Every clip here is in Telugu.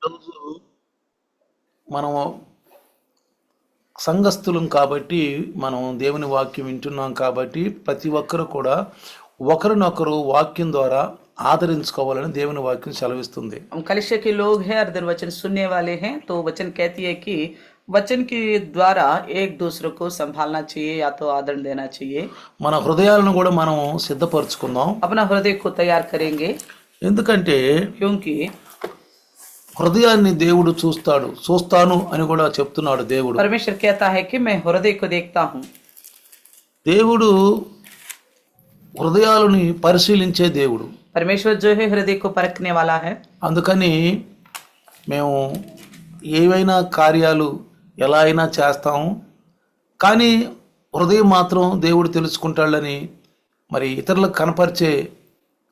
ఈరోజు మనం సంఘస్థులం కాబట్టి మనం దేవుని వాక్యం వింటున్నాం కాబట్టి ప్రతి ఒక్కరు కూడా ఒకరినొకరు వాక్యం ద్వారా ఆదరించుకోవాలని దేవుని వాక్యం సెలవిస్తుంది. हम कलिसिया के लोग हैं और वचन सुनने वाले हैं, तो वचन कहती है कि वचन के द्वारा एक दूसरे को संभालना चाहिए या तो आदर देना चाहिए. మన హృదయాలను కూడా మనం సిద్ధపరచుకుందాం. अपना हृदय को तैयार करेंगे ఎందుకంటే क्योंकि హృదయాన్ని దేవుడు చూస్తాను అని కూడా చెప్తున్నాడు దేవుడు. परमेश्वर कहता है कि मैं हृदय को देखता हूँ. దేవుడు హృదయాలని పరిశీలించే దేవుడు. परमेश्वर जो है हृदय को परखने वाला है. అందుకని మేము ఏవైనా కార్యాలు ఎలా అయినా చేస్తాము, కానీ హృదయం మాత్రం దేవుడు తెలుసుకుంటాడని మరి ఇతరులకు కనపరిచే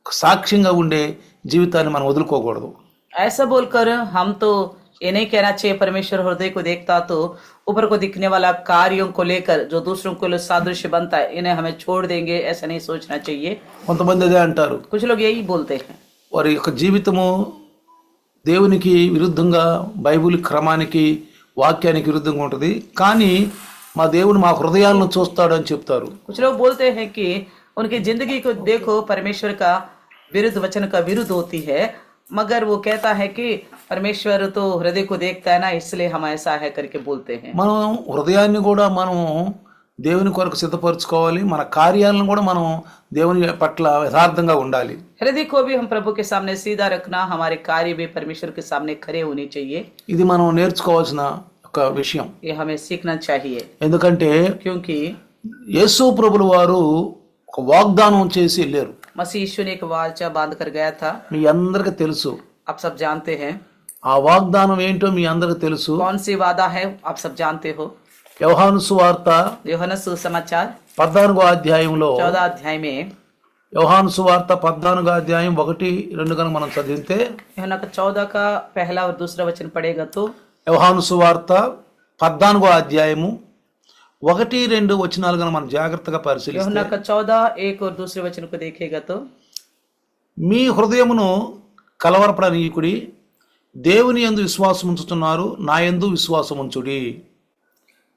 సాక్ష్యంగా ఉండే జీవితాన్ని మనం వదులుకోకూడదు. ऐसा बोलकर हम तो ये नहीं कहना चाहिए परमेश्वर हृदय को देखता तो ऊपर को दिखने वाला कार्यों को लेकर जो दूसरों को सादृश्य बनता है इन्हें हमें छोड़ देंगे, ऐसा नहीं सोचना चाहिए. కొంతమంది అదే అంటారు. कुछ लोग यही बोलते हैं. వారి యొక్క జీవితము దేవునికి విరుద్ధంగా, బైబిల్ క్రమానికి, వాక్యానికి విరుద్ధంగా ఉంటుంది, కానీ మా దేవుడు మా హృదయాలను చూస్తాడు అని చెప్తారు. कुछ लोग बोलते हैं कि उनकी जिंदगी को देखो परमेश्वर का विरुद्ध वचन का विरुद्ध होती है, मगर वो कहता है कि परमेश्वर तो हृदय को देखता है ना, इसलिए हम ऐसा है करके बोलते हैं. మనం హృదయాన్ని కూడా మనం దేవుని కొరకు సిద్ధపరచుకోవాలి. మన కార్యాలను కూడా మనం దేవుని పట్ల యథార్థంగా ఉండాలి. हृदय को भी हम प्रभु के सामने सीधा रखना, हमारे कार्य भी परमेश्वर के सामने खड़े होने चाहिए. ఇది మనం నేర్చుకోవాల్సిన ఒక విషయం. ये हमें सीखना चाहिए. ఎందుకంటే क्योंकि యేసు ప్రభుల వారు ఒక వాగ్దానం చేసి వెళ్ళారు. मसीह यीशु ने एक वाचा बांध कर गया था. మీ అందరికీ తెలుసు. आप सब जानते हैं. ఆ వాగ్దానం ఏంటో మీ అందరికీ తెలుసు. कौन सी वादा है आप सब जानते हो. యోహాను సువార్త यूहन्ना सुसमाचार 14వ అధ్యాయంలో 14 अध्याय में, యోహాను సువార్త 14వ అధ్యాయం 1-2 కనుక మనం చదివితే, यूहन्ना का 14 का पहला और दूसरा वचन पढ़ेगा तो యోహాను సువార్త 14వ అధ్యాయము 1-2 వచనాలు కనుక మనం జాగ్రత్తగా పరిశీలిస్తే, यूहन्ना का 14 1 और दूसरे वचन को देखेगा तो, మీ హృదయమును కలవరపడనీయకుడి, దేవుని యందు విశ్వాసం ఉంచుతున్నారు, నా యందు విశ్వాసం ఉంచుడి.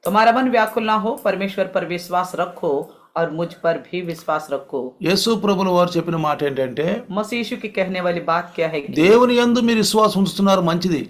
तुम्हारा मन व्याकुल ना हो, परमेश्वर पर विश्वास रखो और मुझ पर भी विश्वास रखो. యేసు ప్రభుల వారు చెప్పిన మాట ఏంటంటే, मसीह यीशु की कहने वाली बात क्या है कि దేవుని యందు మీరు విశ్వాసం ఉంచుతున్నారు మంచిది,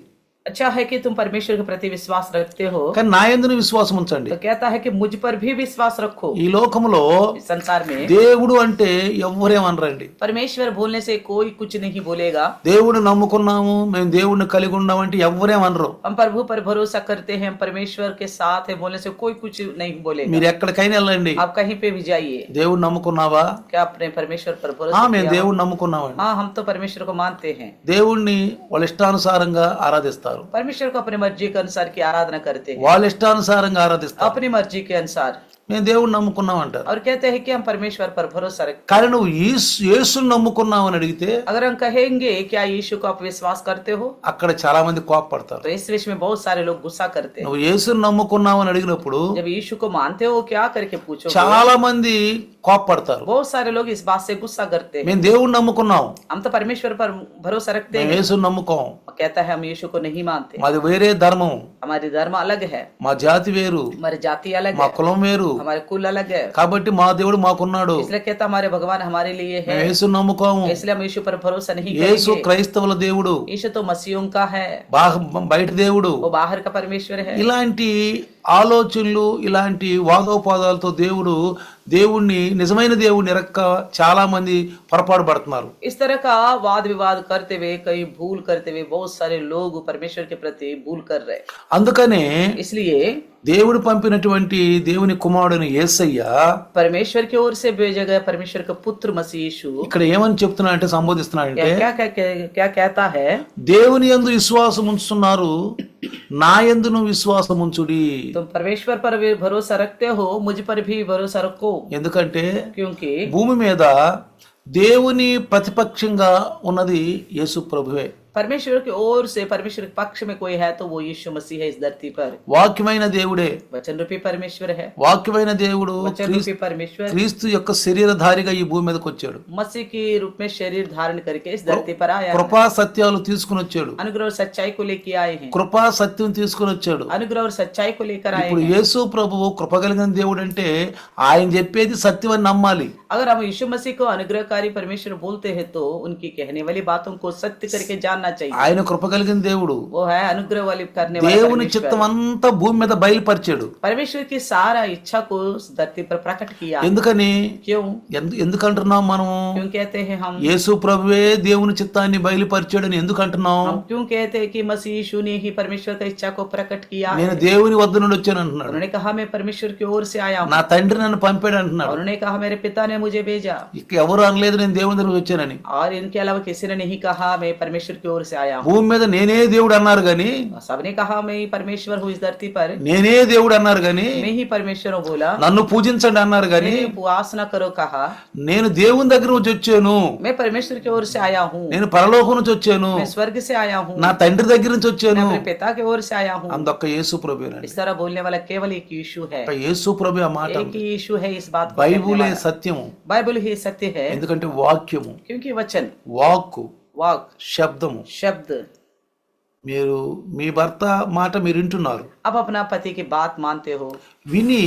अच्छा है कि तुम परमेश्वर के प्रति विश्वास रखते हो, కానీ నా యందును విశ్వాసం ఉంచండి. तो कहता है कि मुझ पर भी विश्वास रखो. ఈ లోకములో इस संसार में దేవుడు అంటే ఎవ్వరేమనరండి. परमेश्वर बोलने से कोई कुछ नहीं बोलेगा. దేవుడిని నమ్ముకున్నాము, మేము దేవుడిని కలిగి ఉన్నామంటే ఎవ్వరేమనరు. हम प्रभु पर भरोसा करते हैं, हम परमेश्वर के साथ है बोलने से कोई कुछ नहीं बोलेगा. మీరు ఎక్కడికైనా వెళ్ళండి, आप कहीं पे भी जाइए, దేవుడిని నమ్ముకున్నావా? क्या आपने परमेश्वर पर भरोसा మేము किया? దేవుడిని నమ్ముకున్నామండి. हाँ, हम तो परमेश्वर को मानते हैं. దేవుడిని వాళ్ళ ఇష్టానుసారంగా ఆరాధిస్తారు, परमेश्वर को अपनी मर्जी के अनुसार की आराधना करते हैं, వాళ్ళ ఇష్టానుసారంగా ఆరాధిస్తారు. अपनी मर्जी के अनुसार, మేము దేవుడిని నమ్ముకున్నాం అంటారు. और कहते हैं कि हम परमेश्वर पर भरोसा रखते కానీ నువ్వు యేసుని నమ్ముకున్నావు అని అడిగితే हैं. अगर हम कहेंगे क्या यीशु को आप विश्वास करते हो, అక్కడ చాలా మంది కోపపడతారు. तो इस विषय में बहुत सारे लोग गुस्सा करते हैं. నువ్వు యేసుని నమ్ముకున్నావు అని అడిగినప్పుడు जब यीशु को मानते हो क्या करके पूछो, చాలా మంది కోపపడతారు. बहुत सारे लोग इस बात से गुस्सा करते हैं. మేము దేవుడిని నమ్ముకున్నాం, हम तो परमेश्वर पर भरोसा रखते మేము हैं. యేసుని నమ్ముకోం, कहता है हम यीशु को नहीं मानते, మాది వేరే ధర్మం, हमारी धर्म अलग है, మా జాతి వేరు, हमारी जाति अलग మా है, కులం వేరు, हमारे कुल अलग है. కాబట్టి మా దేవుడు మాకున్నాడు, इसलिए कहता हमारे भगवान हमारे लिए है, మేము యేసుని నమ్ముకోము. इसलिए हम यीशु पर भरोसा नहीं యేసు करेंगे. క్రైస్తవుల దేవుడు, यीशु तो मसीहों का है, బయట దేవుడు. वो बाहर का परमेश्वर है. ఇలాంటి ఆలోచనలు, ఇలాంటి వాదోపాదాలతో దేవుణ్ణి నిజమైన దేవుణ్ణి ఎరక్క చాలా మంది పొరపాటు పడుతున్నారు. इस तरह का वाद विवाद करते हुए, कई भूल करते हुए बहुत सारे लोग परमेश्वर के प्रति भूल कर रहे. అందుకనే इसलिए దేవుడు పంపినటువంటి దేవుని కుమారుడైన యేసయ్య परमेश्वर की ओर से भेजा गया परमेश्वर का पुत्र मसीह यीशु ఇక్కడ ఏమని చెప్తున్నా అంటే, సంబోధిస్తున్నాడంటే, क्या क्या क्या कहता है, దేవుని యందు విశ్వాసం ఉంచుతున్నారు, నా యందును విశ్వాసం ఉంచుడి. तुम परमेश्वर पर भी भरोसा रखते हो, मुझ पर भी भरोसा रखो. ఎందుకంటే क्योंकि భూమి మీద దేవుని ప్రతిపక్షంగా ఉన్నది యేసు ప్రభువే. परमेश्वर की ओर से परमेश्वर के पक्ष में कोई है तो वो यीशु मसीह है इस धरती पर। వాక్యమైన దేవుడే, वचन रूपी परमेश्वर है। వాక్యమైన దేవుడు वचन रूपी परमेश्वर క్రీస్తు యొక్క శరీరధారిగా ఈ భూమి మీదకి వచ్చాడు. मसीह के रूप में शरीर धारण करके इस धरती पर आया है। కృపా సత్యాలు తీసుకుని వచ్చాడు. अनुग्रह और सच्चाई को लेके आए हैं। కృపా సత్యం తీసుకుని వచ్చాడు. अनुग्रह और सच्चाई को लेकर आए ఇప్పుడు हैं। యేసు ప్రభువు కృప కలిగిన దేవుడు అంటే ఆయన చెప్పేది సత్యం అని నమ్మాలి. अगर हम यीशु मसीह को अनुग्रहकारी परमेश्वर बोलते हैं तो उनकी कहने वाली बातों को सत्य करके जानना चाहिए। ఆయన కృప కలిగిన దేవుడు. वो है अनुग्रह वाली करने वाला దేవుని परमेश्वर। చిత్తం అంతా భూమి మీద బయలుపరిచాడు. परमेश्वर की सारा इच्छा को इस धरती पर प्रकट किया। ఎందుకని क्यों ఎందుకంటున్నాం మనము? क्यों कहते हैं हम? యేసు ప్రభువే దేవుని చిత్తాన్ని బయలుపరిచాడని ఎందుకంటున్నాం? हम क्यों कहते हैं कि मसीह यीशु ने ही परमेश्वर की इच्छा को प्रकट किया? నేను దేవుని వద్ద నుండి వచ్చాను అంటున్నాడు. उन्होंने कहा मैं परमेश्वर की ओर से आया हूँ। నా తండ్రి నన్ను పంపాడు అంటున్నాడు. उन्होंने कहा मेरे पिता ने मुझे भेजा। ఇక ఎవరు అనలేదు నేను దేవుని దగ్గరికి వచ్చానని. और इनके अलावा किसी ने नहीं कहा मैं परमेश्वर की ओर से आया हूँ। భూమి మీద నేనే దేవుడు అన్నారు గాని, सबने कहा मैं ही परमेश्वर हूँ इस धरती पर। నేనే దేవుడు అన్నారు గాని, मैं ही परमेश्वर हूँ बोला। నన్ను పూజించండి అన్నారు గాని, मेरी उपवास न करो कहा। నేను దేవుని దగ్గర నుంచి వచ్చాను, मैं परमेश्वर की ओर से आया हूँ। నేను పరలోకం నుంచి వచ్చాను, मैं स्वर्ग से आया हूँ। నా తండ్రి దగ్గర నుంచి मैं వచ్చాను. अपने पिता की ओर से आया हूँ। అందొక్క యేసు ప్రభువేనండి. इस तरह बोलने वाला केवल एक यीशु है। ఒక యేసు ప్రభు ఆ మాట एक ही यीशु है इस बात को कहने బైబులే वाला। సత్యము. बाइबल ही सत्य है ఎందుకంటే వాక్యము, क्योंकि वचन వాక్కు, वाक శబ్దము. शब्द। మీరు మీ భర్త మాట మీరు వింటున్నారు, अब अपना पति की बात मानते हो, విని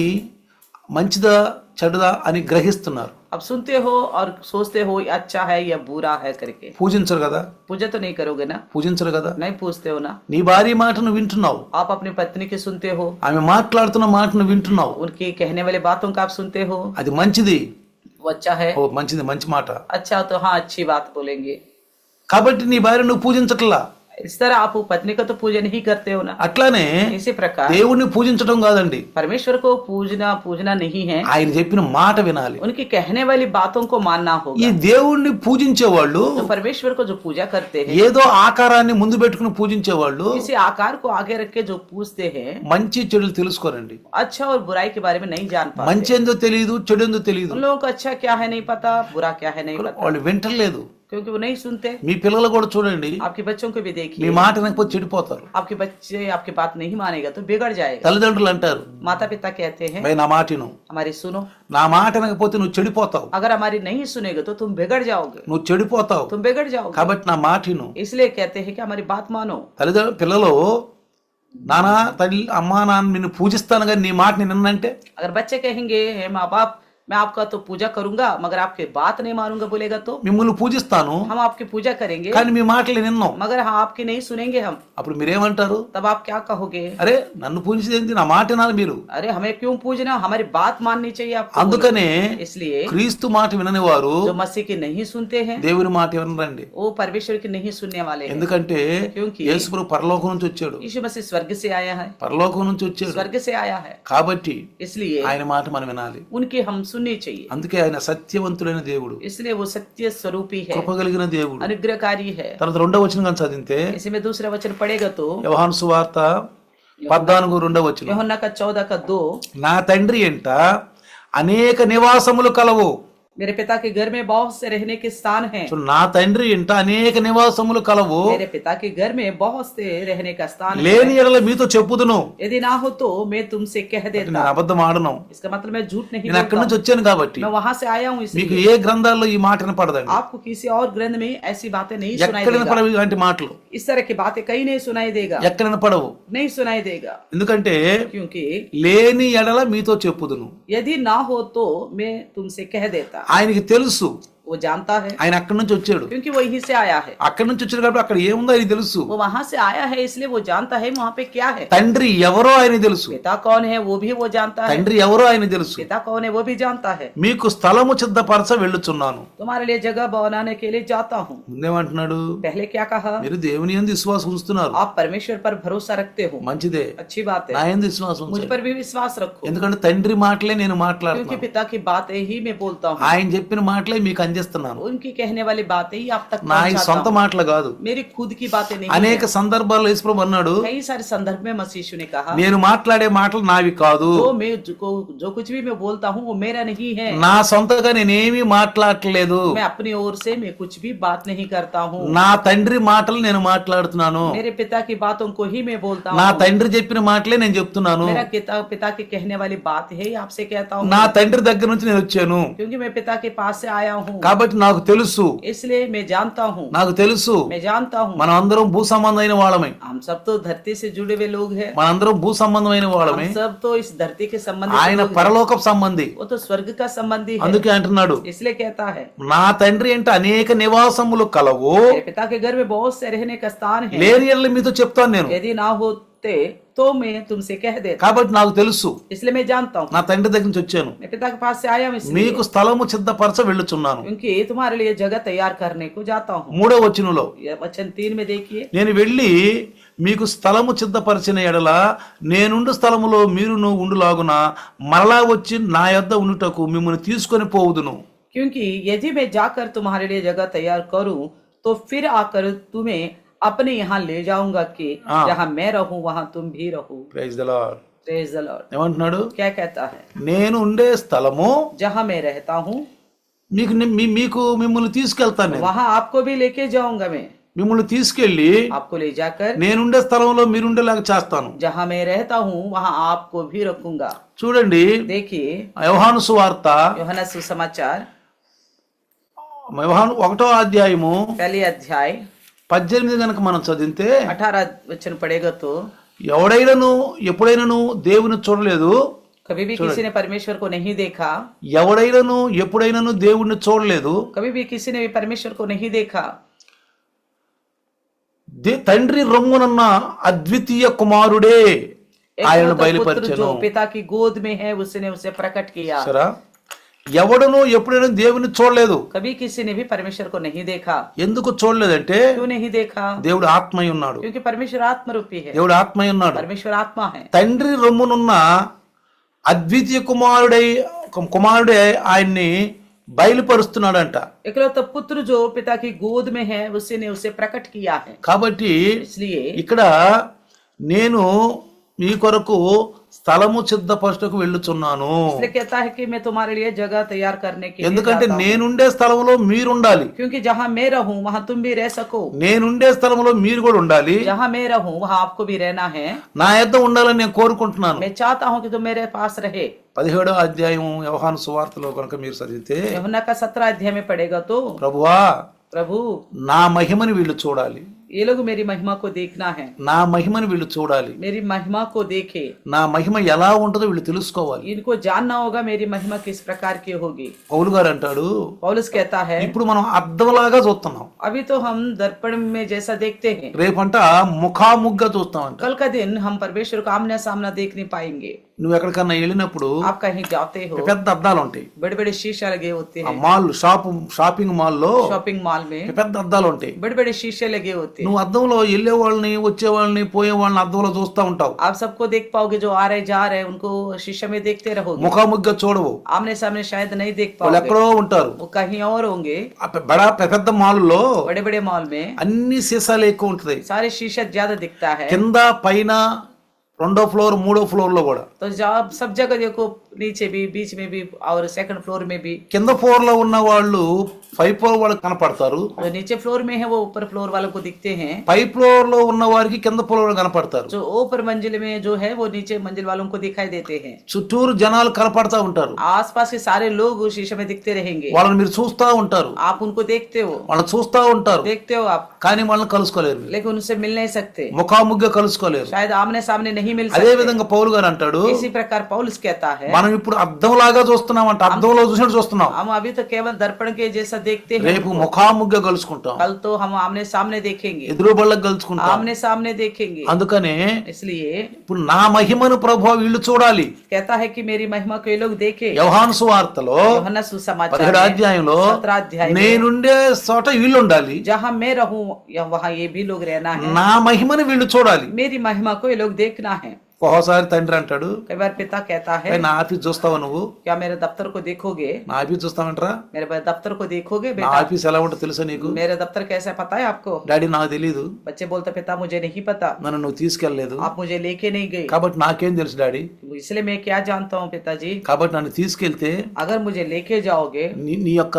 మంచిదా చెడుదా అని గ్రహిస్తున్నారు. अब सुनते हो और सोचते हो ये अच्छा है या बुरा है करके। పూజించరు కదా, पूजा तो नहीं करोगे ना? పూజించరు కదా. नहीं पूछते हो ना? నీ భార్య మాటను వింటున్నావు, आप अपनी पत्नी की सुनते हो, ఆమె మాట్లాడుతున్న మాటను వింటున్నావు, उनकी कहने वाली बातों का आप सुनते हो। అది మంచిది, वो अच्छा है, ఓ మంచిది, మంచి మాట. अच्छा तो हाँ अच्छी बात बोलेंगे। కాబట్టి నీ భార్య నువ్వు పూజించట్లా. इस तरह आप पत्नी का तो पूजा नहीं करते हो ना? అట్లానే इसी प्रकार దేవుణ్ణి పూజించడం కాదండి, परमेश्वर को पूजना नहीं है, ఆయన చెప్పిన మాట వినాలి. उनकी कहने वाली बातों को मानना ఈ होगा। దేవుణ్ణి పూజించేవాళ్ళు तो परमेश्वर को जो पूजा करते हैं, ఏదో ఆకారాన్ని ముందు పెట్టుకుని పూజించేవాళ్ళు किसी आकार को आगे रख के जो पूछते हैं, మంచి చెడులు తెలుసుకోరండి. अच्छा और बुराई के बारे में नहीं जान पाते। మంచి ఏందో తెలియదు, చెడు ఏందో తెలియదు. उन लोगों को अच्छा क्या है नहीं पता, बुरा क्या है नहीं पता, వాళ్ళు వింటలేదు. क्योंकि वो नहीं सुनते। మీ పిల్లలు కూడా చూడండి, आपके बच्चों को भी మీ देखिए, మాట వినకపోతే చెడిపోతారు. आपके बच्चे आपकी बात नहीं मानेगा तो बिगड़ जाएगा। తల్లిదండ్రులు అంటారు, माता पिता कहते हैं భయ్ నా మాటిను, हमारी सुनो, నా మాట వినకపోతే నువ్వు చెడిపోతావు, अगर हमारी नहीं सुनेगा तो तुम बिगड़ जाओगे, నువ్వు చెడిపోతావు, तुम बिगड़ जाओगे। కాబట్టి నా మాటిను. इसलिए कहते हैं कि हमारी बात मानो। తల్లిదండ్రులు పిల్లలు నానా తల్లి అమ్మా నాన్న నిన్ను పూజిస్తాను కానీ నీ మాట నేను విన్నంటే, अगर बच्चे कहेंगे हे माँ बाप मैं आपका तो पूजा करूंगा मगर आपकी बात नहीं मानूंगा बोलेगा तो మిమ్మల్ని పూజిస్తాను हम आपकी पूजा करेंगे కానీ మీ మాటలు నిన్నాం, मगर हाँ आपकी नहीं सुनेंगे हम, అప్పుడు మీరేమంటారు? तब आप क्या कहोगे? అరే నన్ను పూజించేది నా మాట వినాలి మీరు. अरे हमें क्यों पूजना, हमारी बात माननी चाहिए आपको। అందుకనే इसलिए క్రీస్తు మాట వినని వారు जो मसीह की नहीं सुनते हैं దేవుని మాట వినరండి. वो परमेश्वर की नहीं सुनने वाले हैं। ఎందుకంటే क्योंकि యేసు ప్రభు పరలోకం నుంచి వచ్చాడు, यीशु मसीह स्वर्ग से आया है, పరలోకం నుంచి వచ్చాడు स्वर्ग से आया है, కాబట్టి इसलिए ఆయన మాట మనం వినాలి. उनकी हम सुननी चाहिए। అందుకే ఆయన సత్యవంతుడైన దేవుడు, इसलिए वो सत्य स्वरूपी है, కృప కలిగిన దేవుడు. अनुग्रहकारी है। తర్వాత రెండవ వచనం కానీ చదివితే इसी में दूसरा वचन पड़ेगा तो యోహాను సువార్త 14:2 यूहन्ना का 14:2 నా తండ్రి ఎంట అనేక నివాసములు కలవు. मेरे पिता के घर में बहुत से रहने के स्थान हैं। సో నా తండ్రి ఇంట అనేక నివాసములు కలవు, मेरे पिता के घर में बहुत से रहने का स्थान है। లేని ఎడల మీతో చెప్పుదును. यदि ना हो तो मैं तुमसे कह నేను देता। అబద్ధం ఆడను, इसका मतलब मैं झूठ नहीं నేను అక్కడి बोलता నుంచి వచ్చాను కాబట్టి. मैं वहां से आया हूँ, మీకు इसलिए ఏ గ్రంథాల్లో ఈ మాట వినపడదండి, आपको किसी और ग्रंथ में ऐसी बातें नहीं सुनाई ఎక్కడ देगा। వినపడవు ఇలాంటి మాటలు, इस तरह की बातें कहीं नहीं सुनाई देगा, ఎక్కడ వినపడవు. नहीं सुनाई देगा। ఎందుకంటే क्योंकि లేని ఎడల మీతో చెప్పుదును. यदि ना हो तो मैं तुमसे कह देता। ఆయనకి తెలుసు, वो जानता है ఆయన అక్కడి నుంచి వచ్చాడు, क्योंकि वो यहीं से आया है, అక్కడి నుంచి వచ్చాడు కాబట్టి అక్కడ ఏముందో ఆయన తెలుసు. वो वहां से आया है इसलिए वो जानता है वहां पे क्या है। తండ్రి ఎవరో ఆయన తెలుసు, पिता कौन है वो भी वो जानता है, తండ్రి ఎవరో ఆయన తెలుసు. पिता कौन है वो भी जानता है। మీకు స్థలము సిద్ధపరచ వెళ్ళుచున్నాను. तुम्हारे लिए जगह बनाने के लिए जाता हूँ। ముందేమంటున్నాడు? पहले क्या कहा? మీరు దేవుని యందు విశ్వాసం ఉంచుతున్నారు, आप परमेश्वर पर भरोसा रखते हो, మంచిదే. अच्छी बात నా है, యందు విశ్వాసం मुझ ఉంచండి. पर भी विश्वास रखो, ఎందుకంటే తండ్రి మాటలే నేను क्योंकि మాట్లాడుతున్నాను, पिता की बातें ही मैं बोलता हूँ। ఆయన చెప్పిన మాటలే మీకు అందిస్తున్నాను. उनकी कहने वाली बातें ही आप तक నా ఈ पहुंचाता సొంత हूं। మాటలు కాదు. मेरी खुद की बातें नहीं అనేక है। సందర్భాల్లో యేసుప్రభు అన్నాడు, कई सारे संदर्भ में मसीह यीशु ने कहा, నేను మాట్లాడే మాటలు నావి కాదు, जो कुछ भी मैं बोलता हूँ वो मेरा नहीं है। నా సొంతగా నేనేమీ మాట్లాడట్లేదు, मैं अपनी ओर से मैं कुछ भी बात नहीं करता हूँ। నా తండ్రి మాటలు నేను మాట్లాడుతున్నాను, मेरे पिता की बातों को ही मैं बोलता నా हूँ। తండ్రి చెప్పిన మాటలే నేను చెప్తున్నాను. मेरा पिता के कहने वाली बात है ही आपसे कहता हूँ, నా తండ్రి దగ్గర నుంచి నేను వచ్చాను क्योंकि मैं पिता के पास से आया हूँ। కాబట్టి నాకు తెలుసు, इसलिए मैं जानता हूँ, నాకు తెలుసు मैं जानता हूँ। మనం అందరం భూ సంబంధమైన వాళ్ళమే, हम सब तो धरती से जुड़े हुए लोग हैं। మనందరం భూ సంబంధమైన వాళ్ళమే. हम सब तो इस धरती के संबंधी ఆయన लोग हैं। పరలోకపు సంబంధి. वो तो स्वर्ग का संबंधी है, అందుకే అంటున్నాడు, इसलिए कहता है నా తండ్రి అంటే అనేక నివాసములు కలవు, मेरे पिता के घर में बहुत से रहने का स्थान है। లేని ఎడల మీతో చెప్తాను నేను. यदि ना होते तो मैं तुमसे कह देता, కాబట్టి నాకు తెలుసు, इसलिए मैं जानता हूँ। నా తండ్రి దగ్గర నుంచి వచ్చాను, मैं पिता के पास से आया हूँ इसलिए, మీకు స్థలము సిద్ధపరచ వెళ్ళుచున్నాను. क्योंकि तुम्हारे लिए जगह तैयार करने को जाता हूँ। 3వ వచనంలో, यह वचन 3 में देखिए, నేను వెళ్ళి మీకు స్థలము సిద్ధపరిచిన ఎడల నేనుండు స్థలములో మీరును ఉండులాగున మరలా వచ్చి నా యొద్ద ఉండుటకు మిమ్మల్ని తీసుకొని పోవుదును. क्योंकि यदि मैं जाकर तुम्हारे लिए जगह तैयार करूं तो फिर आकर तुम्हें अपने यहाँ ले जाऊंगा कि जहाँ मैं रहूं वहां तुम भी रहो। Praise the Lord. Praise the Lord. ఏమంటున్నాడు? क्या कहता है? నేను ఉండే స్థలము जहाँ मैं रहता हूँ మీకు మిమ్మల్ని తీసుకెళ్తాను నేను. वहां आपको भी लेके जाऊंगा मैं, మిమ్మల్ని తీసుకెళ్లి आपको ले जाकर నేనుండే స్థలంలో మీరుండేలాగా చేస్తాను. जहाँ मैं रहता हूँ वहां आपको भी रखूंगा। చూడండి, देखिए యోహాను సువార్త यूहन्ना सुसमाचार 1వ అధ్యాయము पहले अध्याय 18 గనుక మనం చదివితే, 18 वचन पढ़ेगा तो, ఎవడైనను ఎప్పుడైనను దేవుని చూడలేదు, कभी भी किसी ने परमेश्वर को नहीं देखा, ఎవడైనను ఎప్పుడైనను దేవుణ్ణి చూడలేదు, कभी भी किसी ने भी परमेश्वर को नहीं देखा। తండ్రి రొమ్మునన్న అద్వితీయ కుమారుడే ఆయనను एकमात्र पुत्र బయలుపరిచెను. जो पिता की गोद में है उसने उसे प्रकट किया। సరా, ఎవడను ఎప్పుడైనా దేవుని చూడలేదు. कभी किसी ने भी परमेश्वर को नहीं देखा। ఎందుకు చూడలేదంటే क्यों नहीं देखा? దేవుడు ఆత్మై ఉన్నాడు. क्योंकि परमेश्वर आत्मरूपी है, దేవుడు ఆత్మై ఉన్నాడు. परमेश्वर आत्मा है। తండ్రి రొమ్మునున్న అద్వితీయ కుమారుడే ఆయన్ని బయలుపరుస్తున్నాడంట. एकलौता पुत्र जो पिता की गोद में है उसने उसे प्रकट किया है। కాబట్టి इसलिए ఇక్కడ నేను మీ కొరకు స్థలము సిద్ధపరచుటకు వెళ్ళుచున్నాను. इसलिए कहता है कि मैं तुम्हारे लिए जगह तैयार करने के लिए ఎందుకంటే जाता हूं। నేనుండే స్థలంలో మీరుండాలి, क्योंकि जहाँ मैं रहूं वहाँ तुम भी रह सको। నేనుండే స్థలంలో మీరు కూడా ఉండాలి, जहाँ मैं रहूं वहाँ आपको भी रहना है। నా యొద్ద ఉండాలని నేను కోరుకుంటున్నాను. मैं चाहता हूँ कि तुम मेरे पास रहे। 17వ అధ్యాయం యోహాను సువార్తలో కనుక మీరు చదివితే, यूहन्ना का 17 अध्याय में पढ़ेगा तो, ప్రభువా प्रभु నా మహిమని వీళ్ళు చూడాలి, ये लोग मेरी महिमा को देखना है, నా మహిమని వీళ్ళు చూడాలి, मेरी महिमा को देखे, నా మహిమ ఎలా ఉంటుందో వీళ్ళు తెలుసుకోవాలి. इनको जानना होगा मेरी महिमा किस प्रकार की होगी। పౌలు గారు అంటాడు, पौलुस कहता है ఇప్పుడు మనం అద్దంలాగా చూస్తున్నాం, अभी तो हम दर्पण में जैसा देखते हैं, రేపంట ముఖాముగ్గా చూస్తామంట. कल का दिन हम परमेश्वर को आमने सामना देख नहीं पाएंगे। నువ్వు ఎక్కడికన్నా వెళ్ళినప్పుడు आप कहीं जाते हो, పెద్ద అద్దాలు ఉంటాయి. बड़े बड़े शीशे लगे होते ఆ हैं। మాల్ షాపింగ్ మాల్లో शॉपिंग मॉल में పెద్ద అద్దాలు ఉంటాయి. बड़े बड़े शीशे लगे होते हैं। నువ్వు అద్దంలో వెళ్ళే వాళ్ళని వచ్చే వాళ్ళని పోయే వాళ్ళని అద్దంలో చూస్తా ఉంటావు, आप सबको देख पाओगे, जो आ रहे जा रहे उनको शीशे में देखते रहोगे। ముఖాముగ్గా చూడవు, आमने सामने शायद नहीं देख వాళ్ళు पाओगे, ఎక్కడో ఉంటారు. वो कहीं और होंगे। పెద్ద మాల్లో बड़े बड़े मॉल में అన్ని సీసాలు ఎక్కువ ఉంటది. सारे शीशे ज्यादा दिखता है। కింద పైన 2వ ఫ్లోర్ 3వ ఫ్లోర్ లో కూడా, तो जब सब जगह देखो, नीचे भी, बीच में भी और सेकंड फ्लोर में भी, కింద ఫ్లోర్ లో ఉన్న వాళ్ళు 5 ఫ్లోర్ వాళ్ళకి కనపడతారు, जो नीचे फ्लोर में है वो ऊपर फ्लोर वालों को दिखते हैं। 5 ఫ్లోర్ లో ఉన్న వారికి కింద ఫ్లోర్ కనపడతారు. जो ऊपर मंजिल में जो है वो नीचे मंजिल वालों को दिखाई देते हैं। చుట్టూరు జనాలు కనపడతా ఉంటారు, आसपास के सारे लोग उस शीशे में दिखते रहेंगे। వాళ్ళని మీరు చూస్తా ఉంటారు, आप उनको देखते हो, వాళ్ళని చూస్తా ఉంటారు, देखते हो आप, కానీ వాళ్ళని కలుసుకోలేరు, लेकिन उनसे मिल नहीं सकते, ముఖాముగ్గా కలుసుకోలేరు. शायद आमने सामने नहीं मिल అదే सकते। విధంగా పౌలు గారు అంటాడు, इसी प्रकार पौलुस कहता है, మనం ఇప్పుడు అద్దంలాగా చూస్తున్నాం అంట, అద్దంలో చూసినట్టు చూస్తున్నాం, हम अभी तो केवल दर्पण के जैसा देखते हैं, రేపు ముఖాముగ్గా కలుసుకుంటాం, कल तो हम आमने सामने देखेंगे, ఎదురు బళ్ళకి కలుసుకుంటాం. आमने सामने देखेंगे। అందుకనే इसलिए ఇప్పుడు నా మహిమను ప్రభువా వీళ్ళు చూడాలి. कहता है कि मेरी महिमा को ये लोग देखे। యోహాను సువార్తలో यूहन्ना सुसमाचार 17వ में అధ్యాయంలో 17 अध्याय में, నేనుండే చోట వీళ్ళు ఉండాలి, जहाँ मैं रहूं या वहाँ ये भी लोग रहना है, నా మహిమను వీళ్ళు చూడాలి. मेरी महिमा को ये लोग देखना है। ఒక్కోసారి తండ్రి అంటాడు, कई बार पिता कहता है, "ఏయ్, నా ఆఫీస్ చూస్తావా నువ్వు? क्या मेरे दफ्तर को देखोगे? నా ఆఫీస్ చూస్తావంటరా? मेरे दफ्तर को देखोगे నా बेटा? ఆఫీస్ ఎలా ఉంటుందో తెలుసా నీకు?" मेरे दफ्तर कैसा पता है आपको? డాడీ నాకు తెలియదు, बच्चे बोलते पिता मुझे नहीं पता, నన్ను నువ్వు తీసుకెళ్ళలేదు, आप मुझे लेके नहीं गए, కాబట్టి నాకేం తెలుసు డాడీ. इसलिए मैं क्या जानता हूँ पिताजी? కాబట్టి నన్ను తీసుకెళ్తే अगर मुझे लेके जाओगे నీ యొక్క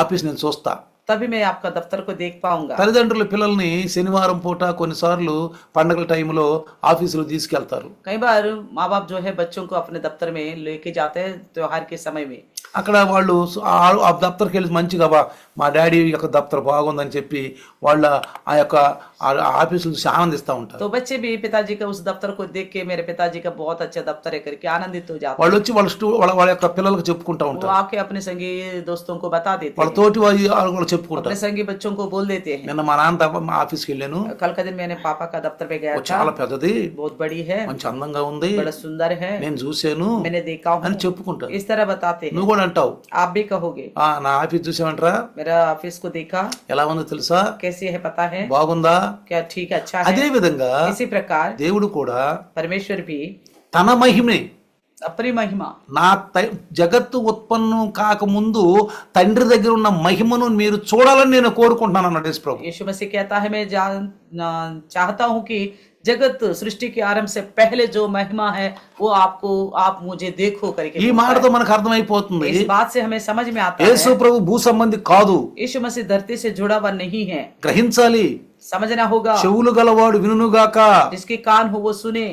ఆఫీస్ నేను చూస్తా. तभी मैं आपका दफ्तर को देख पाऊंगा। తల్లిదండ్రులు పిల్లల్ని శనివారం పూట కొన్నిసార్లు పండగల టైంలో ఆఫీసులో తీసుకెళ్తారు. कई बार माँ बाप जो है बच्चों को अपने दफ्तर में लेके जाते हैं त्योहार के समय में। అక్కడ వాళ్ళు ఆ దప్తర్కి వెళ్ళి మంచిగా మా డాడీ యొక్క దప్తర్ బాగుందని చెప్పి వాళ్ళ ఆ యొక్క ఆఫీసులు చూసి ఆనందిస్తూ ఉంటారు. तो बच्चे भी पिताजी का उस दफ्तर को देख के मेरे पिताजी का बहुत अच्छा दफ्तर है करके आनंदित हो जाते వాళ్ళు వచ్చి వాళ్ళ యొక్క పిల్లలకు చెప్పుకుంటా हैं। वो ఉంటారు, आके अपने संगी दोस्तों को बता देते వాళ్ళ हैं, తోటి వాళ్ళు చెప్పుకుంటారు. अपने संगी बच्चों को बोल देते हैं, నిన్న మా నాన్న మా ఆఫీస్కి వెళ్ళాను, कल का दिन मैंने पापा का दफ्तर पे गया था, చాలా పెద్దది, बहुत बड़ी है, మంచి అందంగా ఉంది, बड़ा सुंदर है, నేను చూశాను मैंने देखा हूँ, అని చెప్పుకుంటారు. इस तरह बताते हैं। నువ్వు కూడా అంటావు, आप भी कहोगे నా ఆఫీస్ చూసామంటారా, मेरा ऑफिस को देखा, ఎలా ఉందో తెలుసా, कैसी है पता है, బాగుందా? क्या ठीक है, अच्छा అదే है। విధంగా इसी प्रकार దేవుడు కూడా परमेश्वर भी తన మహిమే अपनी महिमा, జగత్తు ఉత్పన్నం కాకముందు తండ్రి దగ్గర ఉన్న మహిమను మీరు చూడాలని నేను కోరుకుంటున్నాను అన్నాడు యేసు ప్రభు. यीशु मसीह कहता है मैं चाहता हूँ कि जगत सृष्टि के आरंभ से पहले जो महिमा है वो आप मुझे देखो करके ఈ बोलता మాటతో మనకు అర్థమైపోతుంది, है। इस बात से हमें समझ में आता యేసు है ప్రభు భూ సంబంధి కాదు, यीशु मसीह धरती से जुड़ा हुआ नहीं है। గ్రహించాలి. समझना होगा, చెవులు గలవాడు వినుగాక. जिसके कान हो वो सुने।